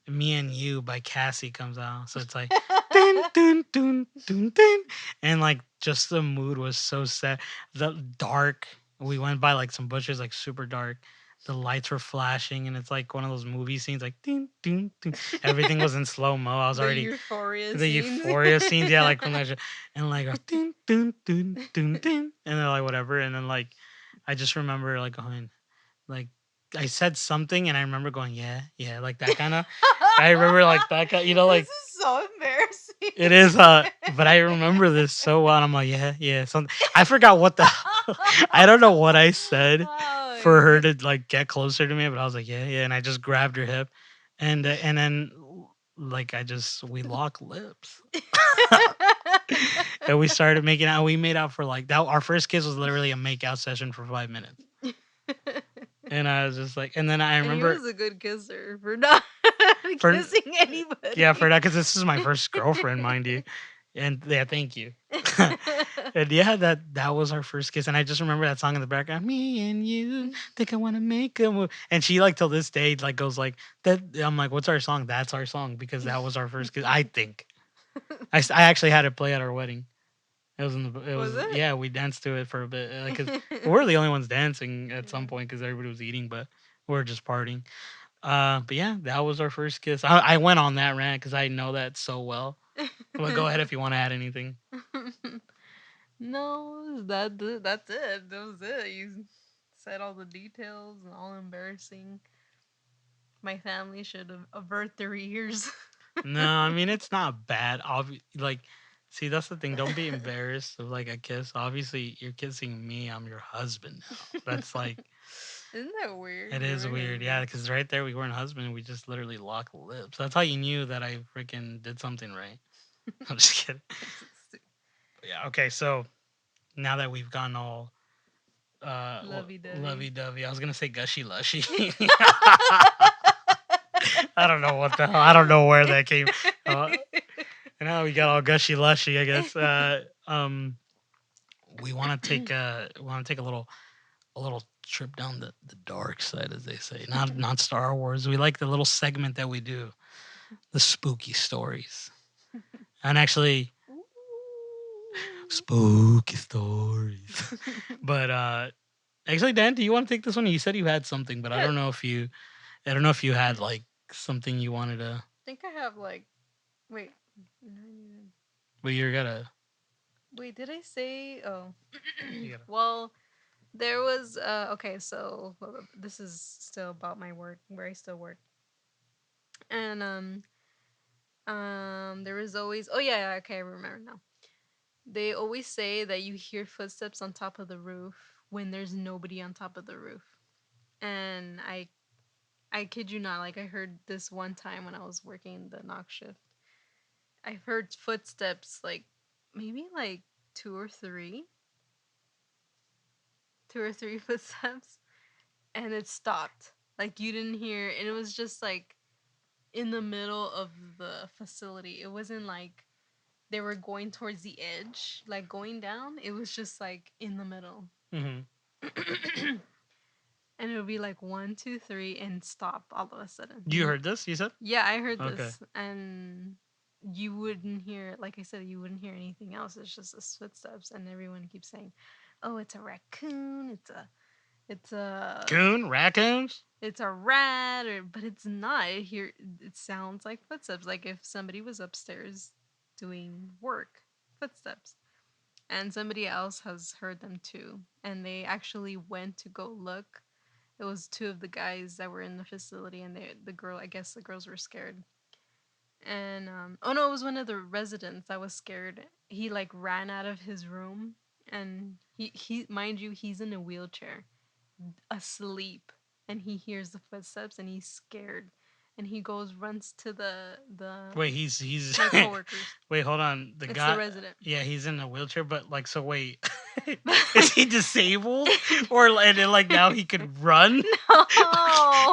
"Me and You" by Cassie comes out. So it's like dun dun dun dun dun, and like just the mood was so sad. The dark. We went by like some bushes, like super dark. The lights were flashing, and it's like one of those movie scenes, like dun dun dun. Everything was in slow mo. I was The already euphoria the scenes. euphoria scenes, yeah, like from that shit, and like a dun dun dun dun dun, and then like whatever, and then like I just remember like going like I said something, and I remember going, yeah, yeah, like that kind of. I remember like that kind, This like is so it embarrassing. is. But I remember this so well. And I'm like, yeah, yeah. Something. I forgot what the. I don't know what I said Oh for her my to like get closer to me, but I was like, yeah, yeah, and I just grabbed her hip, and then like we locked lips. And we started making out. We made out for like that. Our first kiss was literally a make out session for 5 minutes. god. And I was just like, and then I And he remember was a good kisser for not for kissing yeah, for anybody. that, because this is my first girlfriend, mind you. And yeah, thank you. And yeah, that was our first kiss, and I just remember that song in the background. Me and you think I want to make a move, and she like till this day like goes like that. I'm like, what's our song? That's our song because that was our first kiss. I think I actually had it play at our wedding. It was it Was was, it? yeah, we danced to it for a bit, like, cause we're the only ones dancing at some Yeah. point because everybody was eating, but we're just partying. But yeah, that was our first kiss. I went on that rant because I know that so well. Well, go ahead if you want to add anything. No, that's it. That was it. You said all the details and all embarrassing. My family should have avert their ears. No, I mean it's not bad. Like, see, that's the thing. Don't be embarrassed of like a kiss. Obviously, you're kissing me. I'm your husband now. That's like Isn't that weird? it You're is my weird. Yeah, husband. because right there we weren't husband. We just literally locked lips. That's how you knew that I freaking did something right. I'm just kidding. But yeah. Okay. So now that we've gone all Lovey dovey. lovey dovey, I was gonna say gushy lushy. I don't know what the hell. I don't know where that came. Uh, and now we got all gushy lushy. I guess. We want to take a little trip down the dark side, as they say. Not Star Wars. We like the little segment that we do, the spooky stories. And actually, spooky stories. But actually, Dan, do you want to take this one? You said you had something, but Yeah, I don't know if you had like something you wanted to. think I have like. Wait. But you're gonna. Wait, did I say? Oh. You gotta. Well, there was. Okay, so this is still about my work, where I still work. And there was always. Oh, yeah, yeah, okay, I remember now. They always say that you hear footsteps on top of the roof when there's nobody on top of the roof. And I kid you not, like I heard this one time when I was working the knock shift. I've heard footsteps like maybe like two or three, two or three footsteps, and it stopped. Like you didn't hear, and it was just like in the middle of the facility. It wasn't like they were going towards the edge, like going down. It was just like in the middle. Mm-hmm. And it would be like one, two, three, and stop all of a sudden. You heard this? You said. Yeah, I heard Okay. this, and you wouldn't hear, like I said, you wouldn't hear anything else. It's just the footsteps, and everyone keeps saying, "Oh, it's a raccoon. It's a Coon, raccoons. it's a rat," or but it's not. It sounds like footsteps, like if somebody was upstairs doing work, footsteps. And somebody else has heard them too, and they actually went to go look. It was two of the guys that were in the facility, and the girl, I guess the girls were scared. And oh no, it was one of the residents that was scared. He like ran out of his room, and he mind you, he's in a wheelchair, asleep, and he hears the footsteps and he's scared, and he goes runs to the Wait, he's my coworkers. wait, hold on. The It's the guy, resident. yeah, he's in a wheelchair, but like, so wait, is he disabled, or and then, like now he could run? No.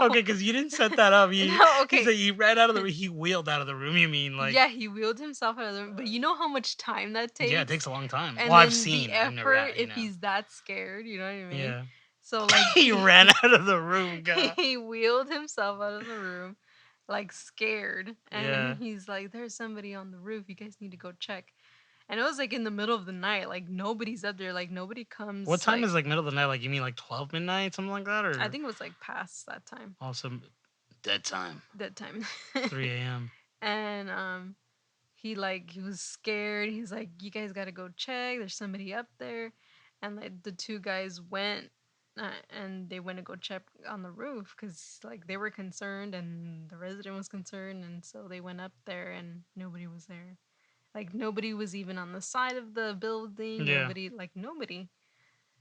Okay, because you didn't set that up. No, He okay. said he ran out of the he wheeled out of the room. You mean like? Yeah, he wheeled himself out of the room. But you know how much time that Yeah, it takes? takes a long time. Well, And I've then the seen. I've never effort had. if he's that scared, you know what I mean? Yeah. So like He ran out of the room, God. he wheeled himself out of the room like scared, and Yeah. he's like, "There's somebody on the roof. You guys need to go check." And it was like in the middle of the night, like nobody's up there, like nobody What comes. time Like is like middle of the night? Like you mean like 12 midnight, something like that, I or think it was like past that time, also dead time, that time. 3 a.m. And he was scared. He's like, "You guys got to go check. There's somebody up there." And like the two guys went, and they went to go check on the roof because like they were concerned and the resident was concerned, and so they went up there and nobody was there. Like nobody was even on the side of the building. Yeah. Nobody.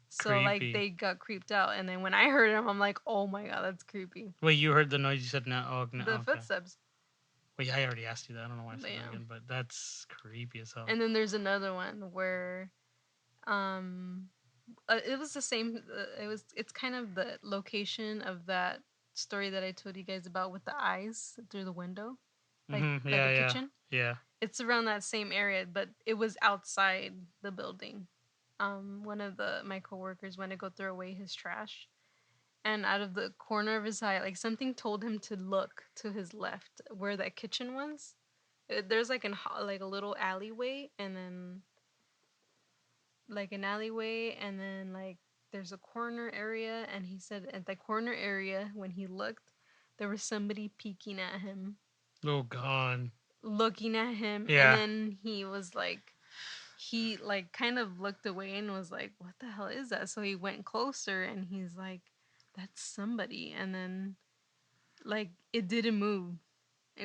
So like Creepy. they got creeped out, and then when I heard him, I'm like, "Oh my god, that's creepy." Wait, you heard the noise? You said no. Oh, no. The Okay. footsteps. Wait, I already asked you that. I don't know why I But said that yeah. again, but that's creepy as hell. And then there's another one where um it was the same. It's kind of the location of that story that I told you guys about with the eyes through the window, like Yeah. a Yeah. kitchen. Yeah. It's around that same area, but it was outside the building. One of my coworkers went to go throw away his trash, and out of the corner of his eye, like something told him to look to his left where that kitchen was. There's like a little alleyway, and then like there's a corner area, and he said at the corner area when he looked, there was somebody peeking at him, Oh God. looking at him, and Yeah. then he like kind of looked away and was like, "What the hell is that?" So he went closer, and he's like, "That's somebody." And then like it didn't move,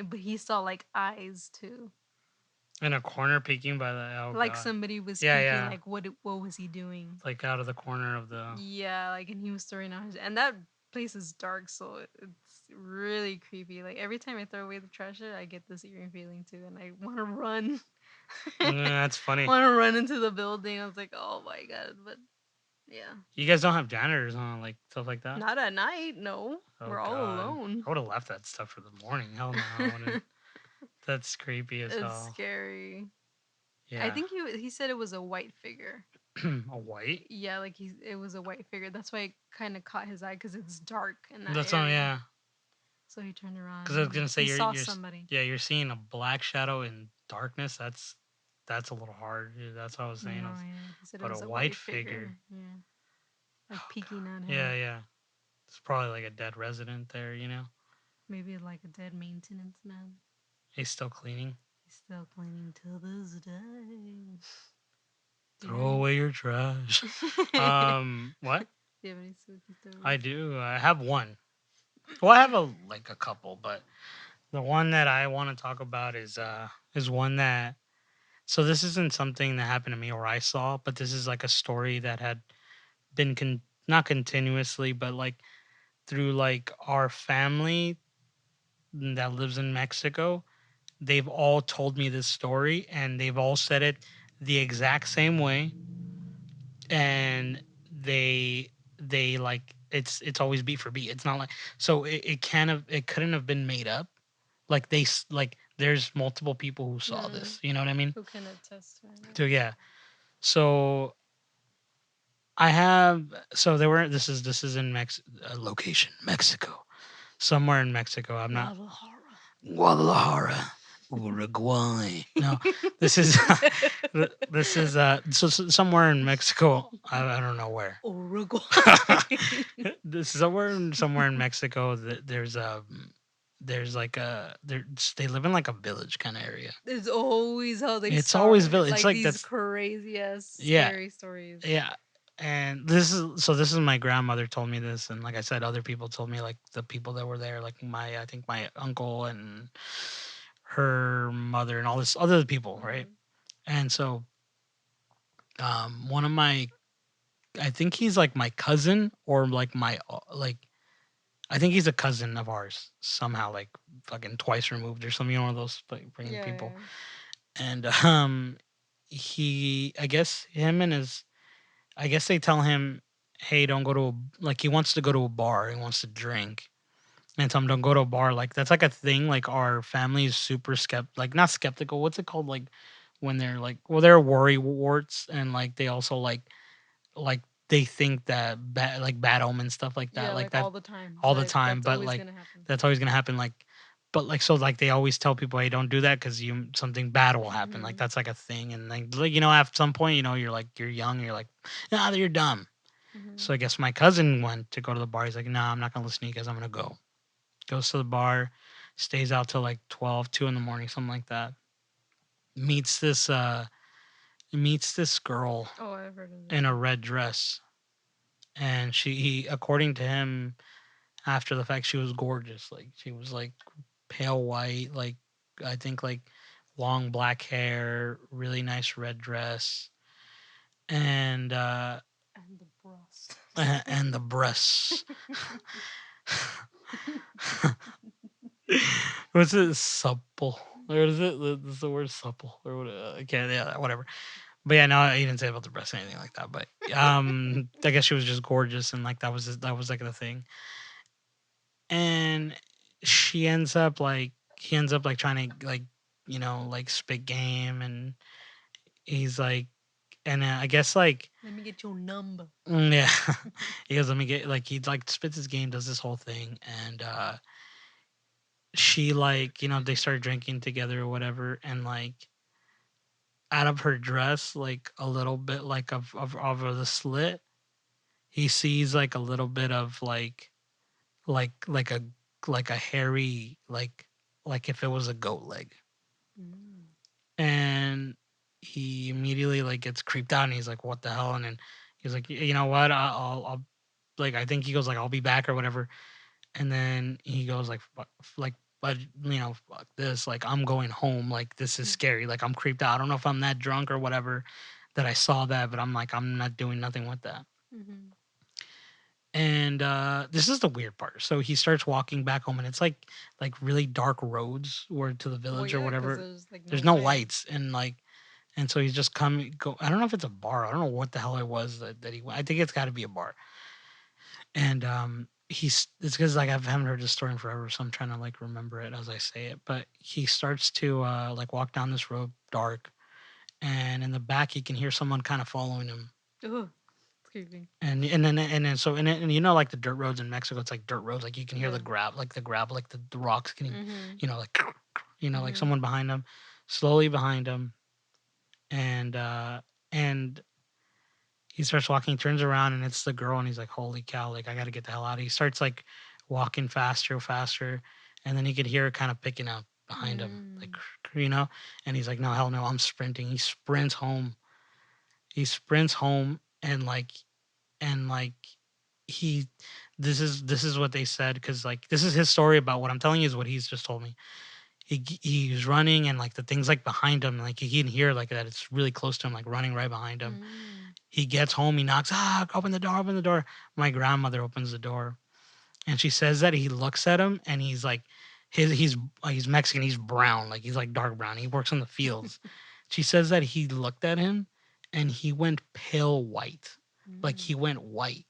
but he saw like eyes too. In a corner, peeking by the. Oh Like God. somebody was Yeah. peeking, Yeah. like what was he doing? Like out of the corner of the. Yeah, like and he was throwing out his, and that place is dark, so it's really creepy. Like every time I throw away the trash, I get this eerie feeling too, and I want to run. That's funny. Want to run into the building. I was like, oh my god, but yeah, You guys don't have janitors on, like stuff like that. not at night. No, Oh we're all God. alone. I would have left that stuff for the morning. Hell no, I wouldn't. That's creepy as It's hell. scary. I Yeah. think he said it was a white figure. A white? Yeah, like it was a white figure. That's why it kind of caught his eye because it's dark in that That's area. yeah. So he turned around Because I was and gonna say he saw somebody. yeah, you're seeing a black shadow in darkness. That's a little hard. Yeah, that's what I was No, saying. yeah, he said it But a was a white white figure. figure. Yeah, like Oh peeking at God. Yeah, him. yeah. It's probably like a dead resident there. You know, Maybe like a dead maintenance man. he's still cleaning. He's still cleaning till this day. Do you Throw away your trash. have What? Do you have any spooky stories? I do. I have one. Well, I have a couple, but the one that I want to talk about is one that. So this isn't something that happened to me or I saw, but this is like a story that had been not continuously, but like through like our family that lives in Mexico. They've all told me this story, and they've all said it the exact same way, and they like it's always beat for beat. It's not like so it couldn't have been made up. Like like there's multiple people who saw Mm, this. You know what I mean? who can attest to it? So yeah. So I have so there were this is in location Mexico, somewhere in Mexico. I'm not Guadalajara. Guadalajara. Uruguay. No, this is this is somewhere in Mexico. I don't know where. Uruguay. This is somewhere in Mexico. There's like a they live in like a village kind of area. It's always how they It's always start. village. It's Like like these that's crazy ass yeah scary stories. yeah. And this is my grandmother told me this, and like I said, other people told me like the people that were there, like my I think my uncle and her mother and all this other people, right? Hmm. And so one of my I think he's like my cousin or like my like I think he's a cousin of ours somehow, like fucking twice removed or something. You know, one of those like bringing people. Yeah. And he, I guess him and his, I guess they tell him, hey, don't go to a, like he wants to go to a bar. He wants to drink. And tell him don't go to a bar. Like that's like a thing. Like our family is super like not skeptical. What's it called? Like when they're like, well, they're worry warts, and like they also like they think that bad omen stuff like that Yeah, like like that all the time. all the That time, that's but always like gonna happen. that's always gonna happen. Like, but like so like they always tell people, hey, don't do that because you something bad will happen. Like Mhm. that's like a thing, and like at some point, you're like you're young, you're like, nah, you're dumb. So Mhm. I guess my cousin went to go to the bar. He's like, nah, I'm not gonna listen to you guys. I'm gonna go. Goes to the bar, stays out till like 12, 2 in the morning, something like that. Meets this meets this girl Oh, I've heard of in this a one. red dress, and according to him, after the fact, she was gorgeous. Like she was like pale white, like I think like long black hair, really nice red dress, and And the breast. and the breasts. What's it? Supple. Or is it? Is the word supple or what? I can't. Yeah, whatever. But yeah, no, he didn't say about the breast or anything like that. But I guess she was just gorgeous, and like that was like the thing. And she ends up like he ends up like trying to like like spit game, and he's like, and I guess like Let me get your number. yeah, he goes, let me get like he like spits his game, does this whole thing, and she like they start drinking together or whatever, and like out of her dress, like a little bit like of the slit, he sees like a little bit of like like a like a hairy like if it was a goat leg, Mm. and he immediately like gets creeped out, and he's like, what the hell? And then he's like, you know what, I'll like I think he goes like, I'll be back or whatever. And then he goes like like but fuck this, like I'm going home, like this is scary, like I'm creeped out. I don't know if I'm that drunk or whatever that I saw that, but I'm like, I'm not doing nothing with that. Mhm. And this is the weird part. So he starts walking back home, and it's like really dark roads or to the Well, village or yeah, because whatever. there's like no There's no light. lights, and like and so he's just coming go I don't know if it's a bar. I don't know what the hell it was that he I think it's got to be a bar. And it's because like I haven't heard this story in forever, so I'm trying to like remember it as I say it. But he starts to like walk down this road dark, and in the back he can hear someone kind of following him. Ugh, it's creepy. And then so and like the dirt roads in Mexico, it's like dirt roads, like you can hear Yeah. the grab, like the rocks getting, Mhm. like like Mhm. someone behind him, slowly behind him, and and he starts walking, turns around, and it's the girl, and he's like, holy cow, like I got to get the hell out of here. He starts like walking faster, faster, and then he could hear her kind of picking up behind him, like Mm. and he's like, no, hell no, I'm sprinting. He sprints home. He sprints home, and like he this is what they said, because like this is his story about what I'm telling you is what he's just told me. He's running, and like the things like behind him, like he can hear like that it's really close to him, like running right behind him. Mm. He gets home, he knocks, open the door, open the door. My grandmother opens the door, and she says that he looks at him, and he's like he's Mexican, he's brown, like he's like dark brown, he works in the fields. She says that he looked at him, and he went pale white, like Mm. he went white,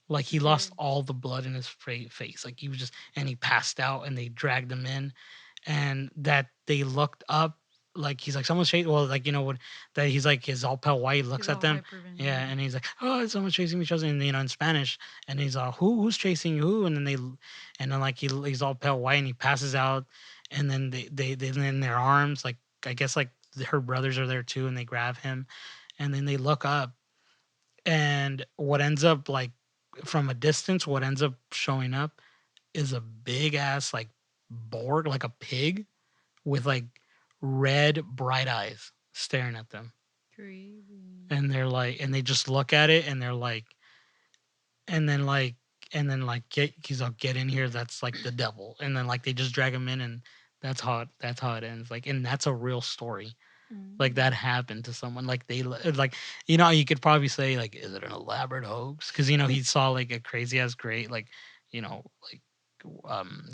like he lost Scary. all the blood in his face, like he was just, and he passed out, and they dragged him in, and that they looked up, like he's like, someone's chasing, well, like what, that he's like, his all pale white, He's looks at all them, yeah, hyperventilating. and he's like, oh, someone's chasing me, chasing, and in Spanish, and he's who's chasing you, who, and then like he's all pale white, and he passes out, and then they in their arms, like I guess like her brothers are there too, and they grab him, and then they look up, and what ends up like from a distance, what ends up showing up is a big ass like boar, like a pig with like red bright eyes staring at them, Creepy. and they're like, and they just look at it, and they're like, and then like and then like he's all get in here, that's like the devil, and then like they just drag him in, and that's how it ends, like, and that's a real story. Like Mm. that happened to someone, like they like, you know, you could probably say like, is it an elaborate hoax, because you know he saw like a crazy ass great, like, you know, like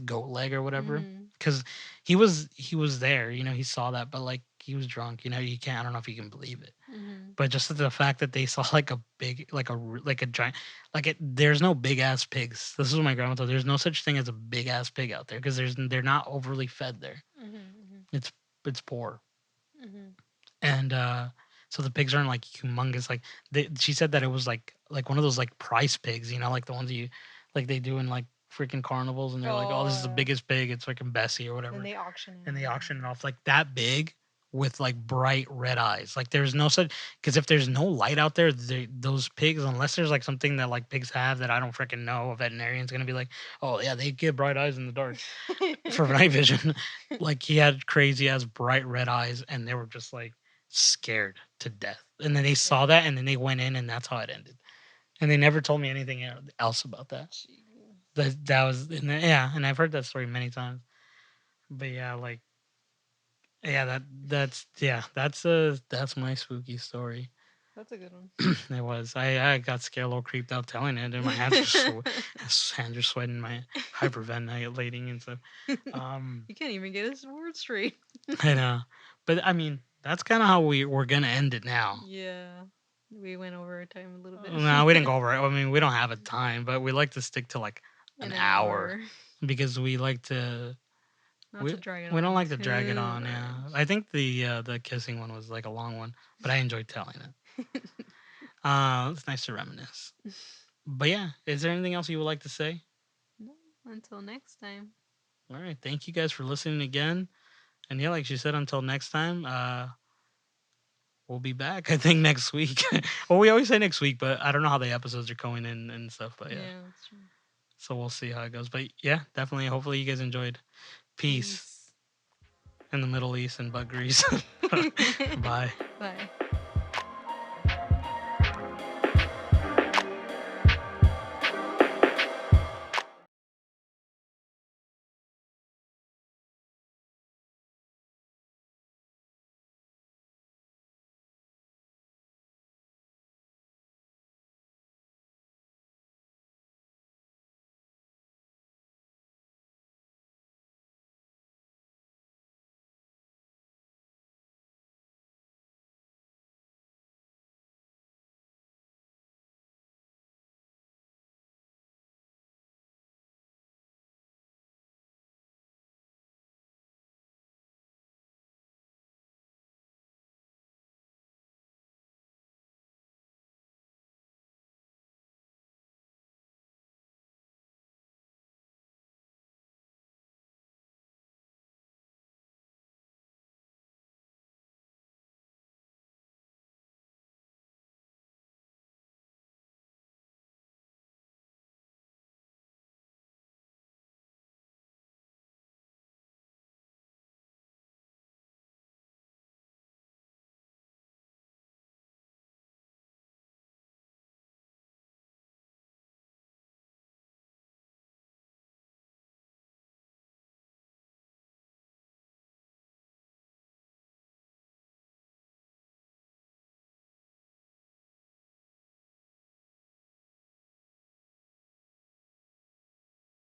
goat leg or whatever, Mhm. because he was there, you know, he saw that, but like he was drunk, you know, you can't, I don't know if you can believe it. Mhm. But just the fact that they saw like a big, like like a giant, like it, there's no big ass pigs. This is what my grandma told. There's no such thing as a big ass pig out there, because they're not overly fed there. Mhm. It's it's poor, Mhm. and so the pigs aren't like humongous. Like she said that it was like one of those like price pigs, you know, like the ones you like they do in like freaking carnivals, and they're like, oh, this is the Oh, biggest pig. It's like a Bessie or then whatever, they auction and it they off. auction it off like that big with like bright red eyes. Like there's no such, because if there's no light out there, those pigs, unless there's like something that like pigs have that I don't freaking know, a veterinarian's gonna be like, oh yeah, they get bright eyes in the dark for night vision. Like he had crazy ass bright red eyes, and they were just like scared to death. And then they saw that, and then they went in, and that's how it ended. And they never told me anything else about that. Gee, That was, and yeah, and I've heard that story many times. But yeah, like, yeah, that's my spooky story. that's a good one. It was. I got scared, a little creeped out telling it, and my hands are hands are sweating, my hyperventilating and stuff. Um, You can't even get his word straight. and but I mean, that's kind of how we're gonna end it now. Yeah, we went over our time a little bit. No, we didn't go over it. I mean, we don't have a time, but we like to stick to like an An hour, hour. because we like to. Not We to drag it we don't on like to drag it too on. Yeah, much. I think the kissing one was like a long one, but I enjoyed telling it. It's nice to reminisce. But yeah, is there anything else you would like to say? No, until next time. All right, thank you guys for listening again. And yeah, like she said, until next time, we'll be back. I think next week. Well, we always say next week, but I don't know how the episodes are going in and stuff. But yeah, Yeah, that's true. so we'll see how it goes. But yeah, definitely. Hopefully, you guys enjoyed. Peace Peace. in the Middle East and butt grease. Bye. Bye.